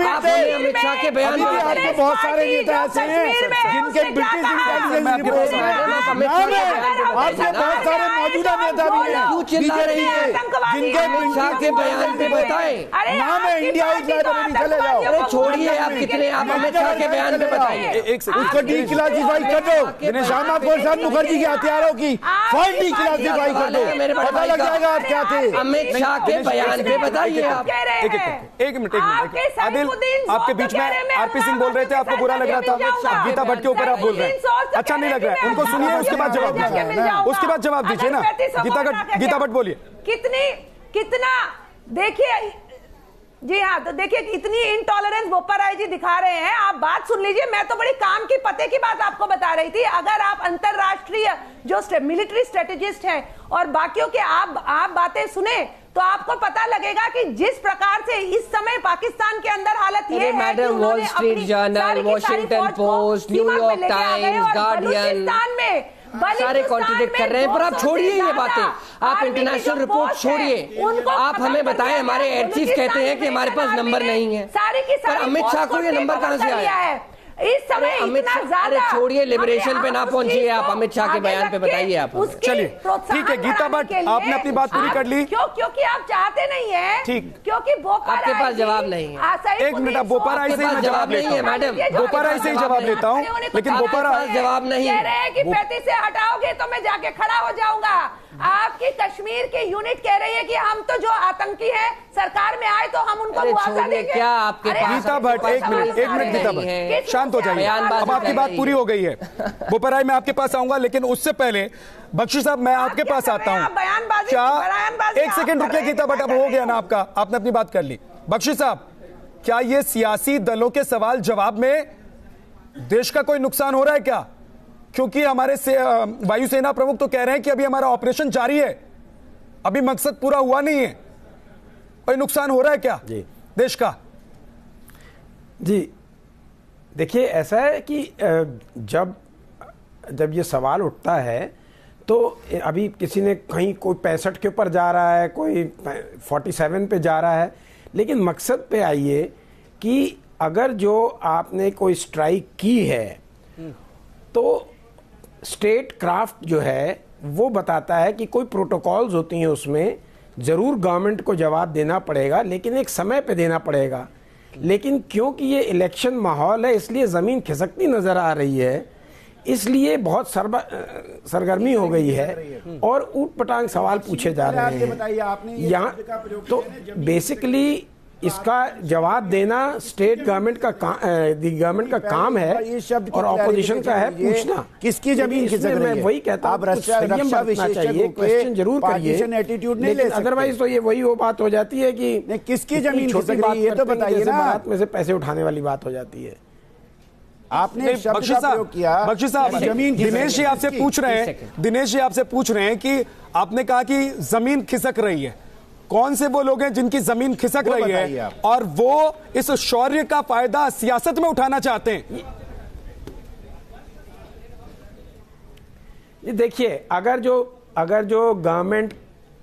आपने अमित शाह के बयान में आपके बहुत सारे नेता ऐसे हैं जिनके ब्रिटिश इंटेलिजेंस रिपोर्ट आपके बहुत सारे मौजूदा नेता भी हैं जिनके अमित शाह के बयान पे बताएं। नाम है इंडिया हाउस लाइब्रेरी, चले जाओ। अरे छोड़िए, आप कितने, आप अमित शाह के बयान पे बताइए। उसको डीक्लासिफाई कर दो, श्यामा प्रसाद मुखर्जी के हथियारों की फाइल डीक्लासिफाई कर दो, पता लग जाएगा आप क्या थे। अमित शाह के बयान पे बताइए आप। एक मिनट आदिल, आपके बीच में आरपी सिंह बोल रहे थे, आपको बुरा लग रहा था, गीता भट्ट के ऊपर आप बोल रहे हैं, अच्छा नहीं लग रहा है, उनको सुनिए, उसके बाद जवाब दीजिए, उसके बाद जवाब दीजिए ना। गीता भट्ट बोलिए। कितना देखिए जी हाँ, तो देखिए इतनी इंटॉलरेंस बोपा राय जी दिखा रहे हैं। आप बात सुन लीजिए, मैं तो बड़ी काम की पते की बात आपको बता रही थी। अगर आप अंतरराष्ट्रीय जो मिलिट्री स्ट्रेटेजिस्ट हैं और बाकियों के आप बातें सुने तो आपको पता लगेगा कि जिस प्रकार से इस समय पाकिस्तान के अंदर हालत ये है कि wall street journal, Washington post, New York times, guardian में सारे कॉन्ट्रडिक्ट कर रहे हैं। पर आप छोड़िए ये बातें, आप इंटरनेशनल रिपोर्ट छोड़िए, आप हमें बताएं। हमारे एयर चीफ कहते हैं कि हमारे पास नंबर नहीं है, पर अमित शाह को ये नंबर कहां से आया? इस समय इतना ज्यादा, छोड़िए लिबरेशन पे ना पहुंचिए आप, अमित शाह के बयान पे बताइए आप। चलिए ठीक है गीता भट्ट, आपने अपनी बात पूरी कर ली। क्योंकि आप चाहते नहीं है, ठीक, क्योंकि आपके पास जवाब नहीं है। एक मिनट, आप बोपा राय से ही जवाब लेता हूँ मैडम, बोपा राय से ही जवाब लेता हूँ, लेकिन बोपा राय जवाब नहीं कह रहे हैं कि 35 से हटाओगे तो मैं जाके खड़ा हो जाऊंगा। आपकी कश्मीर की यूनिट कह रही है कि हम तो जो आतंकी हैं सरकार में आए तो हम उनको मुआवजा देंगे। क्या आपके पास? गीता भट्ट एक मिनट गीता भट्ट शांत हो जाइए, अब आपकी बात पूरी हो गई है। बोपा राय मैं आपके पास आऊंगा, लेकिन उससे पहले बख्शी साहब मैं आपके पास आता हूं। क्या एक सेकंड रुकिए गीता भट्ट, अब हो गया ना आपका, आपने अपनी बात कर ली। बख्शी साहब, क्या ये सियासी दलों के सवाल जवाब में देश का कोई नुकसान हो रहा है क्या? क्योंकि हमारे वायुसेना प्रमुख तो कह रहे हैं कि अभी हमारा ऑपरेशन जारी है, अभी मकसद पूरा हुआ नहीं है, कोई नुकसान हो रहा है क्या जी देश का? जी देखिए, ऐसा है कि जब ये सवाल उठता है तो अभी किसी ने कहीं कोई 65 के ऊपर जा रहा है, कोई 47 पे जा रहा है, लेकिन मकसद पे आइए कि अगर जो आपने कोई स्ट्राइक की है तो स्टेट क्राफ्ट जो है वो बताता है कि कोई प्रोटोकॉल्स होती हैं, उसमें ज़रूर गवर्नमेंट को जवाब देना पड़ेगा, लेकिन एक समय पे देना पड़ेगा। लेकिन क्योंकि ये इलेक्शन माहौल है इसलिए ज़मीन खिसकती नज़र आ रही है, इसलिए बहुत सरगर्मी हो गई है और ऊट पटांग सवाल पूछे जा रहे हैं यहाँ। तो बेसिकली इसका जवाब देना स्टेट गवर्नमेंट का काम है और ऑपोजिशन का है पूछना किसकी जमीन खिसक रही है। मैं वही कहता हूँ, रक्षा विशेषज्ञ क्वेश्चन जरूर करिए, लेकिन अदरवाइज तो ये वही वो बात हो जाती है कि किसकी जमीन खिसक रही है, तो बताइए ना, बात में से पैसे उठाने वाली बात हो जाती है। आपने बख्शी साहब दिनेश जी आपसे पूछ रहे हैं कि आपने कहा कि जमीन खिसक रही है, कौन से वो लोग हैं जिनकी जमीन खिसक रही है और वो इस शौर्य का फायदा सियासत में उठाना चाहते हैं? ये देखिए, अगर जो गवर्नमेंट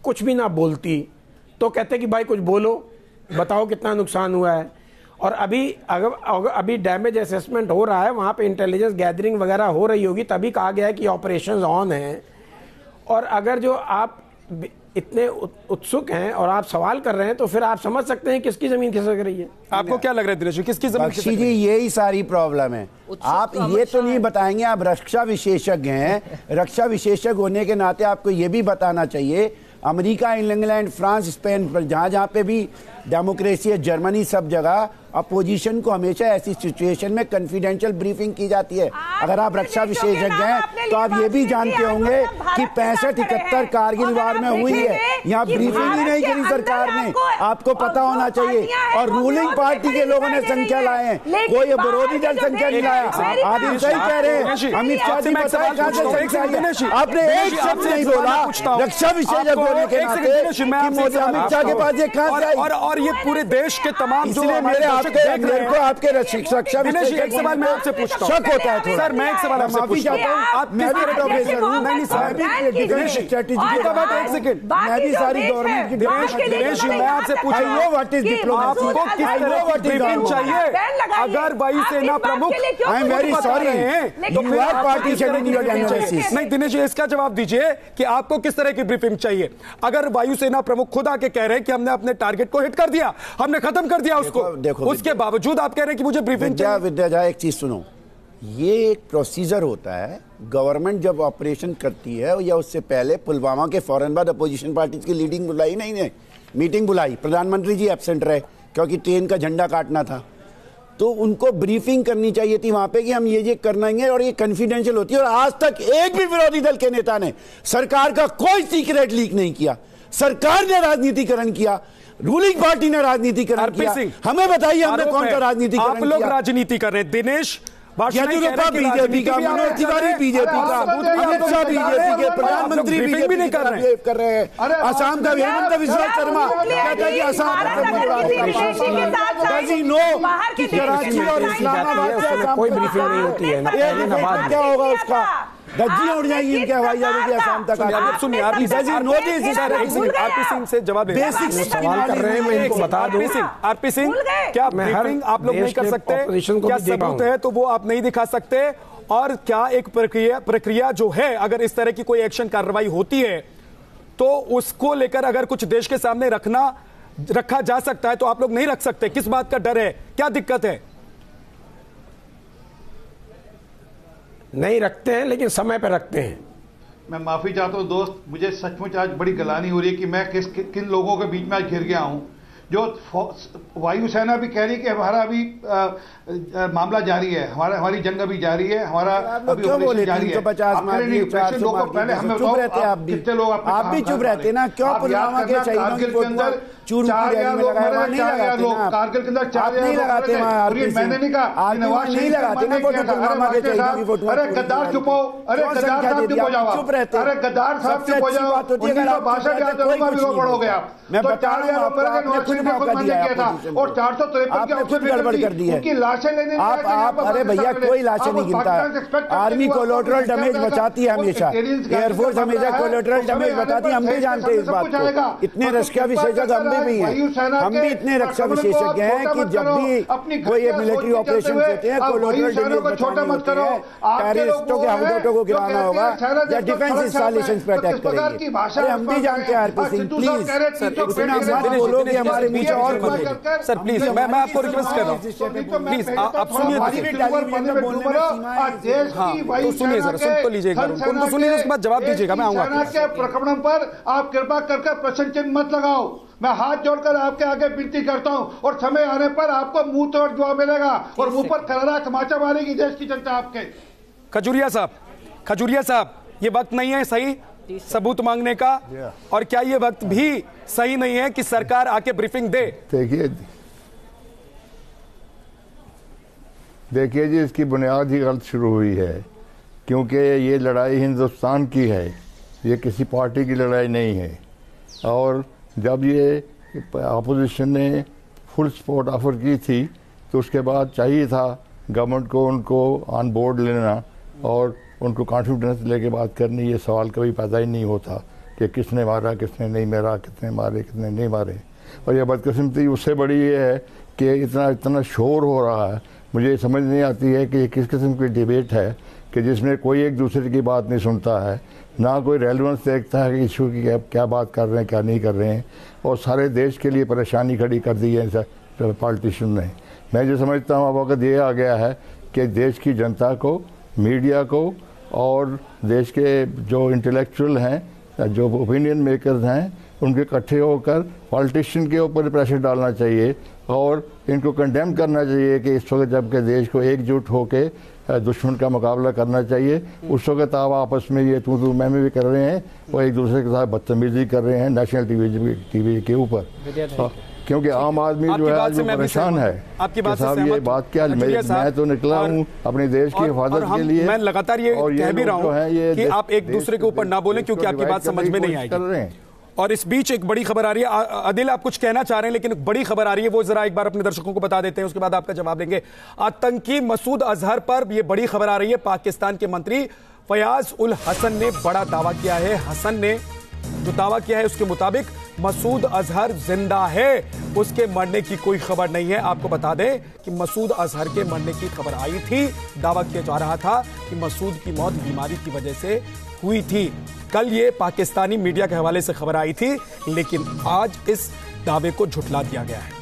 कुछ भी ना बोलती तो कहते कि भाई कुछ बोलो, बताओ कितना नुकसान हुआ है। और अभी डैमेज असेसमेंट हो रहा है, वहां पे इंटेलिजेंस गैदरिंग वगैरह हो रही होगी, तभी कहा गया है कि ऑपरेशंस ऑन हैं। और अगर जो आप इतने उत्सुक हैं और आप सवाल कर रहे हैं तो फिर आप समझ सकते हैं किसकी जमीन खिसक रही है। आपको क्या लग रहा है दिनेश जी, किसकी जमीन खिसक रही है? यही सारी प्रॉब्लम है। आप ये तो नहीं बताएंगे, आप रक्षा विशेषज्ञ हैं, रक्षा विशेषज्ञ होने के नाते आपको ये भी बताना चाहिए अमेरिका, इंग्लैंड, फ्रांस, स्पेन पर जहां पे भी डेमोक्रेसी है, जर्मनी, सब जगह अपोजिशन को हमेशा ऐसी सिचुएशन में कॉन्फिडेंशियल ब्रीफिंग की जाती है। अगर आप रक्षा विशेषज्ञ हैं तो आप ये भी जानते होंगे कि 65-71 कारगिल वार में हुई है, यहाँ ब्रीफिंग ही नहीं करी सरकार ने। आपको पता होना चाहिए। और रूलिंग पार्टी के लोगों ने संख्या लाए हैं, कोई विरोधी दल संख्या नहीं लाया। आप ये सही कह रहे हैं। अमित शाह जी बताए कहां से संख्या आई? आपने एक शब्द नहीं बोला रक्षा विशेषज्ञ होने के नाते कि मोदी अमित शाह के पास ये कहां से आई? और ये पूरे देश के तमाम जो मेरे को आपके रक्षा एक सवाल मैं आपसे पूछता हूं, शक होता है थोड़ा। सर मैं एक सवाल आपसे पूछता हूं, आप मैं भी प्रोफेसर हूं, मैं डिफेंस स्ट्रेटजी के एक सेकंड, मैं भी सारी गवर्नमेंट की दिनेश जी मैं आपसे पूछ रहा हूं व्हाट इज डिप्लोमेसी, आपको किस तरह की ब्रीफिंग चाहिए? अगर वायुसेना प्रमुख I am very sorry you are partitioning your analysis. नहीं दिनेश जी इसका जवाब दीजिए कि आपको किस तरह की ब्रीफिंग चाहिए? अगर वायुसेना प्रमुख खुद आके कह रहे हैं कि हमने अपने टारगेट को हिट कर दिया, हमने खत्म कर दिया उसको, उसके बावजूद आप कह रहे हैं कि मुझे ब्रीफिंग चाहिए। विद्या एक चीज सुनो, ये एक प्रोसीजर होता है। गवर्नमेंट जब ऑपरेशन करती है या उससे पहले पुलवामा के फौरन बाद अपोजिशन पार्टीज की लीडिंग बुलाई नहीं ने, मीटिंग बुलाई, प्रधानमंत्री जी एब्सेंट रहे क्योंकि ट्रेन का झंडा काटना था, तो उनको ब्रीफिंग करनी चाहिए थी वहां पे कि हम ये करनाएंगे और ये कॉन्फिडेंशियल होती है। और आज तक एक भी विरोधी दल के नेता ने सरकार का कोई सीक्रेट लीक नहीं किया। सरकार ने राजनीतिकरण किया, रूलिंग पार्टी ने राजनीतिकरण किया। हमें बताइए हमने कौन सा राजनीतिकरण किया? आप लोग राजनीति कर रहे हैं। दिनेश येदियुरप्पा बीजेपी का, मनोज तिवारी बीजेपी का, अमित शाह बीजेपी के, प्रधानमंत्री बीजेपी नहीं कर रहे हैं। असम का हेमंत बिस्वा शर्मा कहता है कि असम कि कराची और इस्लामाबाद से कोई ब्रीफिंग नहीं होती है। क्या होगा उसका? धज्जियां उड़ जाएंगी इनके हवाई जहाजों के असम तक। सुनिए आरपी सिंह से जवाब बेसिक सवाल कर रहे हैं, मैं इनको बता दूं। आरपी सिंह क्या ब्रीफिंग आप लोग नहीं कर सकते? क्या सबूत है तो वो आप नहीं दिखा सकते? और क्या एक प्रक्रिया जो है, अगर इस तरह की कोई एक्शन कार्रवाई होती है तो उसको लेकर अगर कुछ देश के सामने रखा जा सकता है तो आप लोग नहीं रख सकते? किस बात का डर है, क्या दिक्कत है? नहीं रखते हैं, लेकिन समय पर रखते हैं। मैं माफी चाहता हूं दोस्त, मुझे सचमुच आज बड़ी गलानी हो रही है कि मैं किन लोगों के बीच में आज घिर गया हूं। जो वायुसेना भी कह रही है कि हमारा अभी मामला जारी है, हमारी जंग अभी जारी है, हमारा अभी ऑपरेशन जारी है। पहले हमें चुप रहते हैं, कितने लोग आप भी चुप रहते ना? क्यों पुलवामा के शहीदों के अंदर चूरू की रैली में लगाया? नहीं लगाते ना, कारगिल के अंदर 4 नहीं लगाते। मैंने नहीं कहा नहीं लगाते ना फोटो पुलवामा के शहीदों की फोटो। अरे गद्दार चुप हो, अरे गद्दार साहब चुप हो जाओ, चुप रहते। अरे गद्दार साहब चुप हो जाओ। भाषण याद गड़बड़ हो गया तो 4000 किया था और 453 की ऑप्शन गड़बड़ कर दी है। उनकी लाशें लेने आप अरे भैया कोई लाशें नहीं गिनता। आर्मी कोलेटरल डैमेज बचाती है हमेशा, एयरफोर्स हमेशा कोलेटरल डैमेज बताती है। हम भी जानते हैं इस बात को, इतने रक्षा विशेषज्ञ हम भी हैं। हम भी इतने रक्षा विशेषज्ञ हैं कि जब भी कोई मिलिट्री ऑपरेशन होते हैं कोलेटरल डैमेज बचाने होते हैं, टेररिस्टों के हमलों को गिराना होगा या डिफेंस इंस्टॉलेशंस पर अटैक करेंगे। अरे हम भी जानते हैं आरपी सिंह, प्लीज इतना मत बोलो कि हमारे मुंह से और बोलो। सर प्लीज मैं आपको रिक्वेस्ट कर रहा हूं, प्लीज आप सुनिए। तो सुनिए जरा, सुन तो लीजिएगा, उनको सुनिए, उसके बाद जवाब दीजिएगा। मैं आऊंगा के प्रकरण पर आप कृपा करके प्रश्न चिन्ह मत लगाओ। मैं हाथ जोड़कर आपके आगे विनती करता हूं और समय आने पर आपको मुंह तोड़ जवाब मिलेगा और मुंह पर करारा तमाचा मारेगी देश की जनता आपके। खजूरिया साहब ये वक्त नहीं है सही सबूत मांगने का, और क्या ये वक्त भी सही नहीं है कि सरकार आके ब्रीफिंग दे? देखिए जी, इसकी बुनियाद ही गलत शुरू हुई है, क्योंकि ये लड़ाई हिंदुस्तान की है, ये किसी पार्टी की लड़ाई नहीं है। और जब ये अपोजिशन ने फुल सपोर्ट ऑफर की थी तो उसके बाद चाहिए था गवर्नमेंट को उनको ऑन बोर्ड लेना और उनको कॉन्फिडेंस लेके बात करनी। ये सवाल कभी पैदा ही नहीं होता कि किसने मारा, किसने नहीं मारा, कितने मारे, कितने नहीं मारे। और यह बदकिस्मती उससे बड़ी ये है कि इतना शोर हो रहा है, मुझे समझ नहीं आती है कि किस किस्म की डिबेट है कि जिसमें कोई एक दूसरे की बात नहीं सुनता है, ना कोई रेलेवेंस देखता है कि इशू की क्या बात कर रहे हैं, क्या नहीं कर रहे हैं, और सारे देश के लिए परेशानी खड़ी कर दी है पॉलिटिशियन ने। मैं जो समझता हूँ अब वक्त ये आ गया है कि देश की जनता को, मीडिया को और देश के जो इंटेलेक्चुअल हैं जो ओपिनियन मेकर्स हैं उनके इकट्ठे होकर पॉलिटिशियन के ऊपर प्रेशर डालना चाहिए और इनको कंडेम करना चाहिए कि इस वक्त जबकि देश को एकजुट होकर दुश्मन का मुकाबला करना चाहिए, उस वक्त आप आपस में ये तू मैं भी कर रहे हैं और एक दूसरे के साथ बदतमीजी कर रहे हैं नेशनल टीवी के ऊपर, क्योंकि आम आदमी जो है आज परेशान है। आपकी बात साहब ये बात क्या, मैं तो निकला हूँ अपने देश की हिफाजत के लिए, मैं लगातार ये कह भी रहा हूँ कि आप एक दूसरे के ऊपर ना बोलें क्योंकि आपकी बात समझ में नहीं आएगी। और इस बीच एक बड़ी खबर आ रही है, आदिल आप कुछ कहना चाह रहे हैं लेकिन एक बड़ी खबर आ रही है, वो जरा एक बार अपने दर्शकों को बता देते हैं, उसके बाद आपका जवाब देंगे। आतंकी मसूद अजहर पर यह बड़ी खबर आ रही है। पाकिस्तान के मंत्री फयाज उल हसन ने बड़ा दावा किया है। हसन ने जो दावा किया है उसके मुताबिक मसूद अजहर जिंदा है, उसके मरने की कोई खबर नहीं है। आपको बता दें कि मसूद अजहर के मरने की खबर आई थी, दावा किया जा रहा था कि मसूद की मौत बीमारी की वजह से हुई थी। कल ये पाकिस्तानी मीडिया के हवाले से खबर आई थी, लेकिन आज इस दावे को झुठला दिया गया है।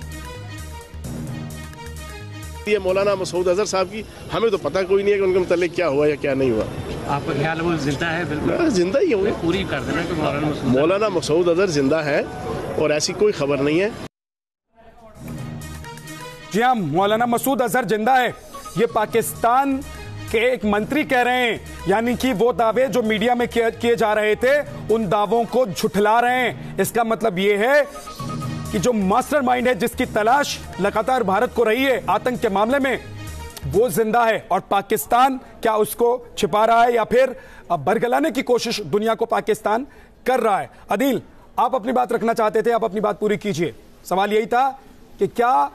ये मौलाना मसूद अजहर साहब की हमें तो पता कोई नहीं है कि उनके मुतालिक क्या हुआ या क्या नहीं हुआ। आपका ख्याल वो जिंदा है? बिल्कुल जिंदा ही होंगे, पूरी कर देना कि मौलाना मसूद अजहर जिंदा है और ऐसी कोई खबर नहीं है। जी हाँ, मौलाना मसूद अजहर जिंदा है, ये पाकिस्तान के एक मंत्री कह रहे हैं, यानी कि वो दावे जो मीडिया में किए जा रहे थे उन दावों को झुठला रहे हैं। इसका मतलब ये है कि जो मास्टरमाइंड है जिसकी तलाश लगातार भारत को रही है आतंक के मामले में, वो जिंदा है और पाकिस्तान क्या उसको छिपा रहा है या फिर बरगलाने की कोशिश दुनिया को पाकिस्तान कर रहा है। अदील, आप अपनी बात रखना चाहते थे, आप अपनी बात पूरी कीजिए। सवाल यही था कि क्या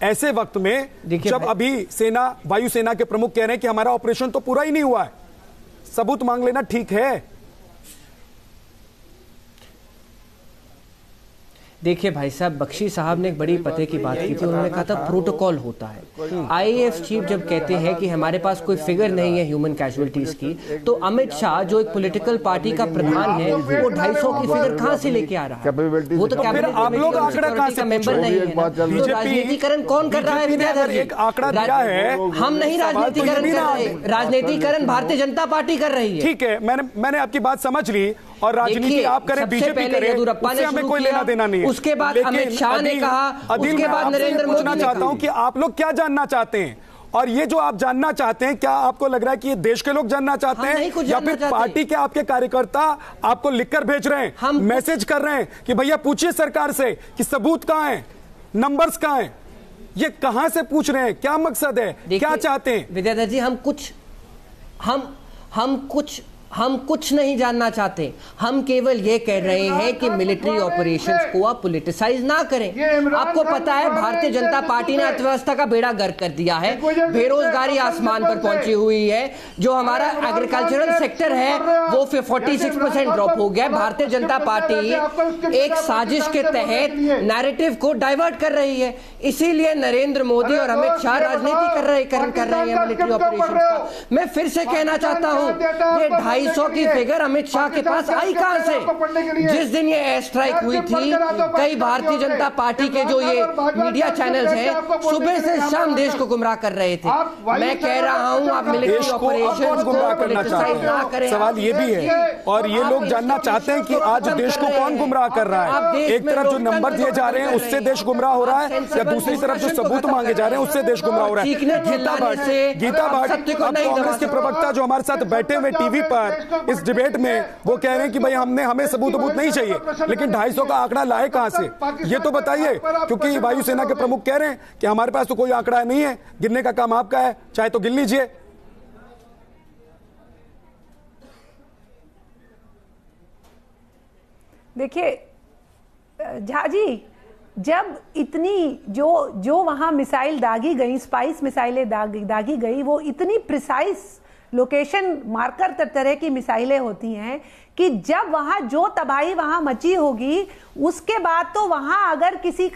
ऐसे वक्त में जब अभी सेना वायुसेना के प्रमुख कह रहे हैं कि हमारा ऑपरेशन तो पूरा ही नहीं हुआ है, सबूत मांग लेना ठीक है? देखिए भाई साहब, बख्शी साहब ने एक बड़ी पते की बात की थी, उन्होंने कहा था प्रोटोकॉल होता है। आईएएफ चीफ जब कहते हैं कि हमारे पास कोई फिगर नहीं है ह्यूमन कैजुअलिटीज की, तो अमित शाह जो एक पॉलिटिकल पार्टी का प्रधान है वो 250 की फिगर कहाँ से लेके आ रहा है? वो तो कैबिनेट का मेंबर नहीं है। तो राजनीतिकरण कौन कर रहा है? हम नहीं राजनीतिकरण कर रहे, राजनीतिकरण भारतीय जनता पार्टी कर रही है। ठीक है, मैंने आपकी बात समझ ली और राजनीति आप करें, बीजेपी करे, उससे हमें कोई लेना देना नहीं है। उसके बाद अमित शाह ने कहा, उसके बाद नरेंद्र मोदी ने चाहता हूं कि आप लोग क्या जानना चाहते हैं, और ये जो आप जानना चाहते हैं, क्या आपको लग रहा है कि ये देश के लोग जानना चाहते हैं या फिर पार्टी के आपके कार्यकर्ता आपको लिखकर भेज रहे हैं, हम मैसेज कर रहे हैं कि भैया पूछिए सरकार से कि सबूत कहां है, नंबर्स कहां है? ये कहां से पूछ रहे हैं, क्या मकसद है, क्या चाहते हैं? विद्याधर जी, हम कुछ नहीं जानना चाहते, हम केवल ये कह रहे हैं कि मिलिट्री ऑपरेशंस को आप पॉलिटिसाइज ना करें। आपको पता है भारतीय जनता पार्टी ने अर्थव्यवस्था का बेड़ा गर्क कर दिया है, बेरोजगारी आसमान पर पहुंची हुई है, जो हमारा एग्रीकल्चरल सेक्टर है वो 46% ड्रॉप हो गया। भारतीय जनता पार्टी एक साजिश के तहत नैरेटिव को डाइवर्ट कर रही है, इसीलिए नरेंद्र मोदी और अमित शाह राजनीति कर रहे हैं मिलिट्री ऑपरेशंस का। मैं फिर से कहना चाहता हूं, ये 250 की फिगर अमित शाह के पास आई कहां से? जिस दिन ये एयर स्ट्राइक हुई थी, कई भारतीय जनता पार्टी के जो ये मीडिया चैनल्स हैं सुबह से शाम देश को गुमराह कर रहे थे। मैं कह रहा हूं, आप मिलिट्री ऑपरेशंस को पॉलिटिसाइज ना करें। सवाल ये भी है, और ये लोग जानना चाहते हैं कि आज देश को कौन गुमराह कर रहा है। एक तरफ जो नंबर दिए जा रहे हैं उससे देश गुमराह हो रहा है, या दूसरी तरफ जो सबूत मांगे जा रहे हैं उससे देश गुमराह हो रहा है। गीता भट्ट कांग्रेस के प्रवक्ता जो हमारे साथ बैठे हुए टीवी पर इस डिबेट में, वो कह रहे हैं कि भाई हमें सबूत नहीं चाहिए, लेकिन 250 का आंकड़ा लाए कहां से, ये तो बताइए, क्योंकि वायुसेना के प्रमुख कह रहे हैं कि हमारे पास तो कोई आंकड़ा नहीं है, गिनने का काम आपका है, चाहे तो गिन लीजिए। देखिए झा जी, जब इतनी जो वहां मिसाइल दागी गई, स्पाइस मिसाइलें दागी गई, वो इतनी प्रिसाइज लोकेशन मार्कर तरह की मिसाइलें होती हैं कि जब वहां जो तबाही वहां मची होगी, उसके बाद तो वहां अगर किसी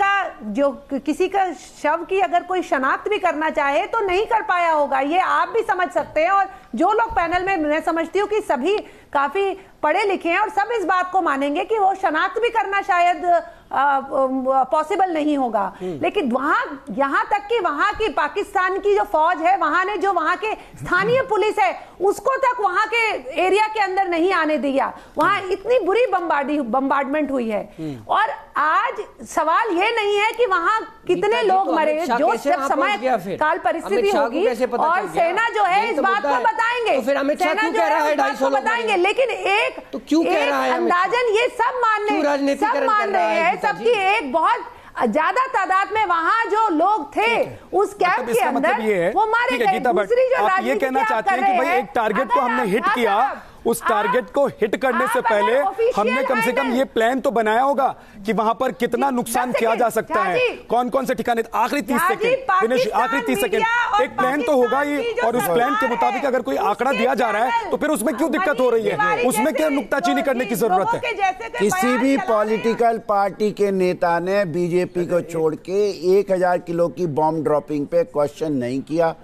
का शव की अगर कोई शनाख्त भी करना चाहे तो नहीं कर पाया होगा। ये आप भी समझ सकते हैं, और जो लोग पैनल में, मैं समझती हूँ कि सभी काफी पढ़े लिखे हैं और सब इस बात को मानेंगे कि वो शनाख्त भी करना शायद पॉसिबल नहीं होगा। लेकिन यहाँ तक कि वहां की पाकिस्तान की जो फौज है, वहां ने जो वहां के स्थानीय पुलिस है उसको तक वहां के एरिया के अंदर नहीं आने दिया। वहां इतनी बुरी बम्बार्डमेंट हुई है। और आज सवाल ये नहीं है कि वहां कितने लोग मरे, जो जब समय काल परिस्थिति होगी और सेना जो है इस बात को बताएंगे, फिर अमित शाह क्यों कह रहा है 250 बताएंगे। लेकिन एक तो क्यों कह रहा है अंदाजन ये सब मान रहे हैं, सबकी एक बहुत ज्यादा तादाद में वहां जो लोग थे उस कैंप के अंदर वो मारे गए। दूसरी जो आप ये कहना चाहते हैं कि भाई एक टारगेट को हमने हिट किया, उस टारगेट को हिट करने से पहले हमने कम से कम ये प्लान तो बनाया होगा कि वहां पर कितना नुकसान किया जा सकता है, कौन कौन से ठिकाने। आखिरी 30 सेकंड, आखिरी 30 सेकंड, एक प्लान तो होगा ही, और उस प्लान के मुताबिक अगर कोई आंकड़ा दिया जा रहा है तो फिर उसमें क्यों दिक्कत हो रही है, उसमें क्या नुक्ताचीनी करने की जरूरत है। किसी भी पॉलिटिकल पार्टी के नेता ने बीजेपी को छोड़ के 1000 किलो की बॉम्ब ड्रॉपिंग पे क्वेश्चन नहीं किया,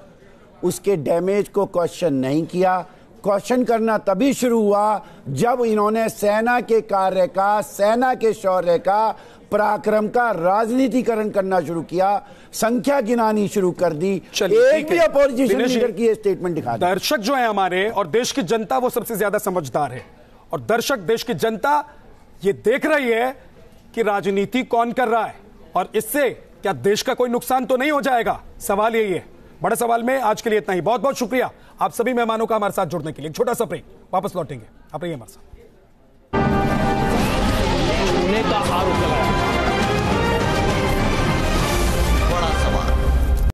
उसके डैमेज को क्वेश्चन नहीं किया। क्वेश्चन करना तभी शुरू हुआ जब इन्होंने सेना के कार्य का, सेना के शौर्य का, पराक्रम का राजनीतिकरण करना शुरू किया, संख्या गिनानी शुरू कर दी। एक भी अपोजिशन लीडर की ये स्टेटमेंट दिखा। दर्शक जो है हमारे और देश की जनता वो सबसे ज्यादा समझदार है, और दर्शक, देश की जनता ये देख रही है कि राजनीति कौन कर रहा है और इससे क्या देश का कोई नुकसान तो नहीं हो जाएगा। सवाल यही है। बड़े सवाल में आज के लिए इतना ही। बहुत बहुत शुक्रिया आप सभी मेहमानों का हमारे साथ जुड़ने के लिए। छोटा सा ब्रेक, वापस लौटेंगे। आप रहिए हमारे साथ। का आरोप लगाया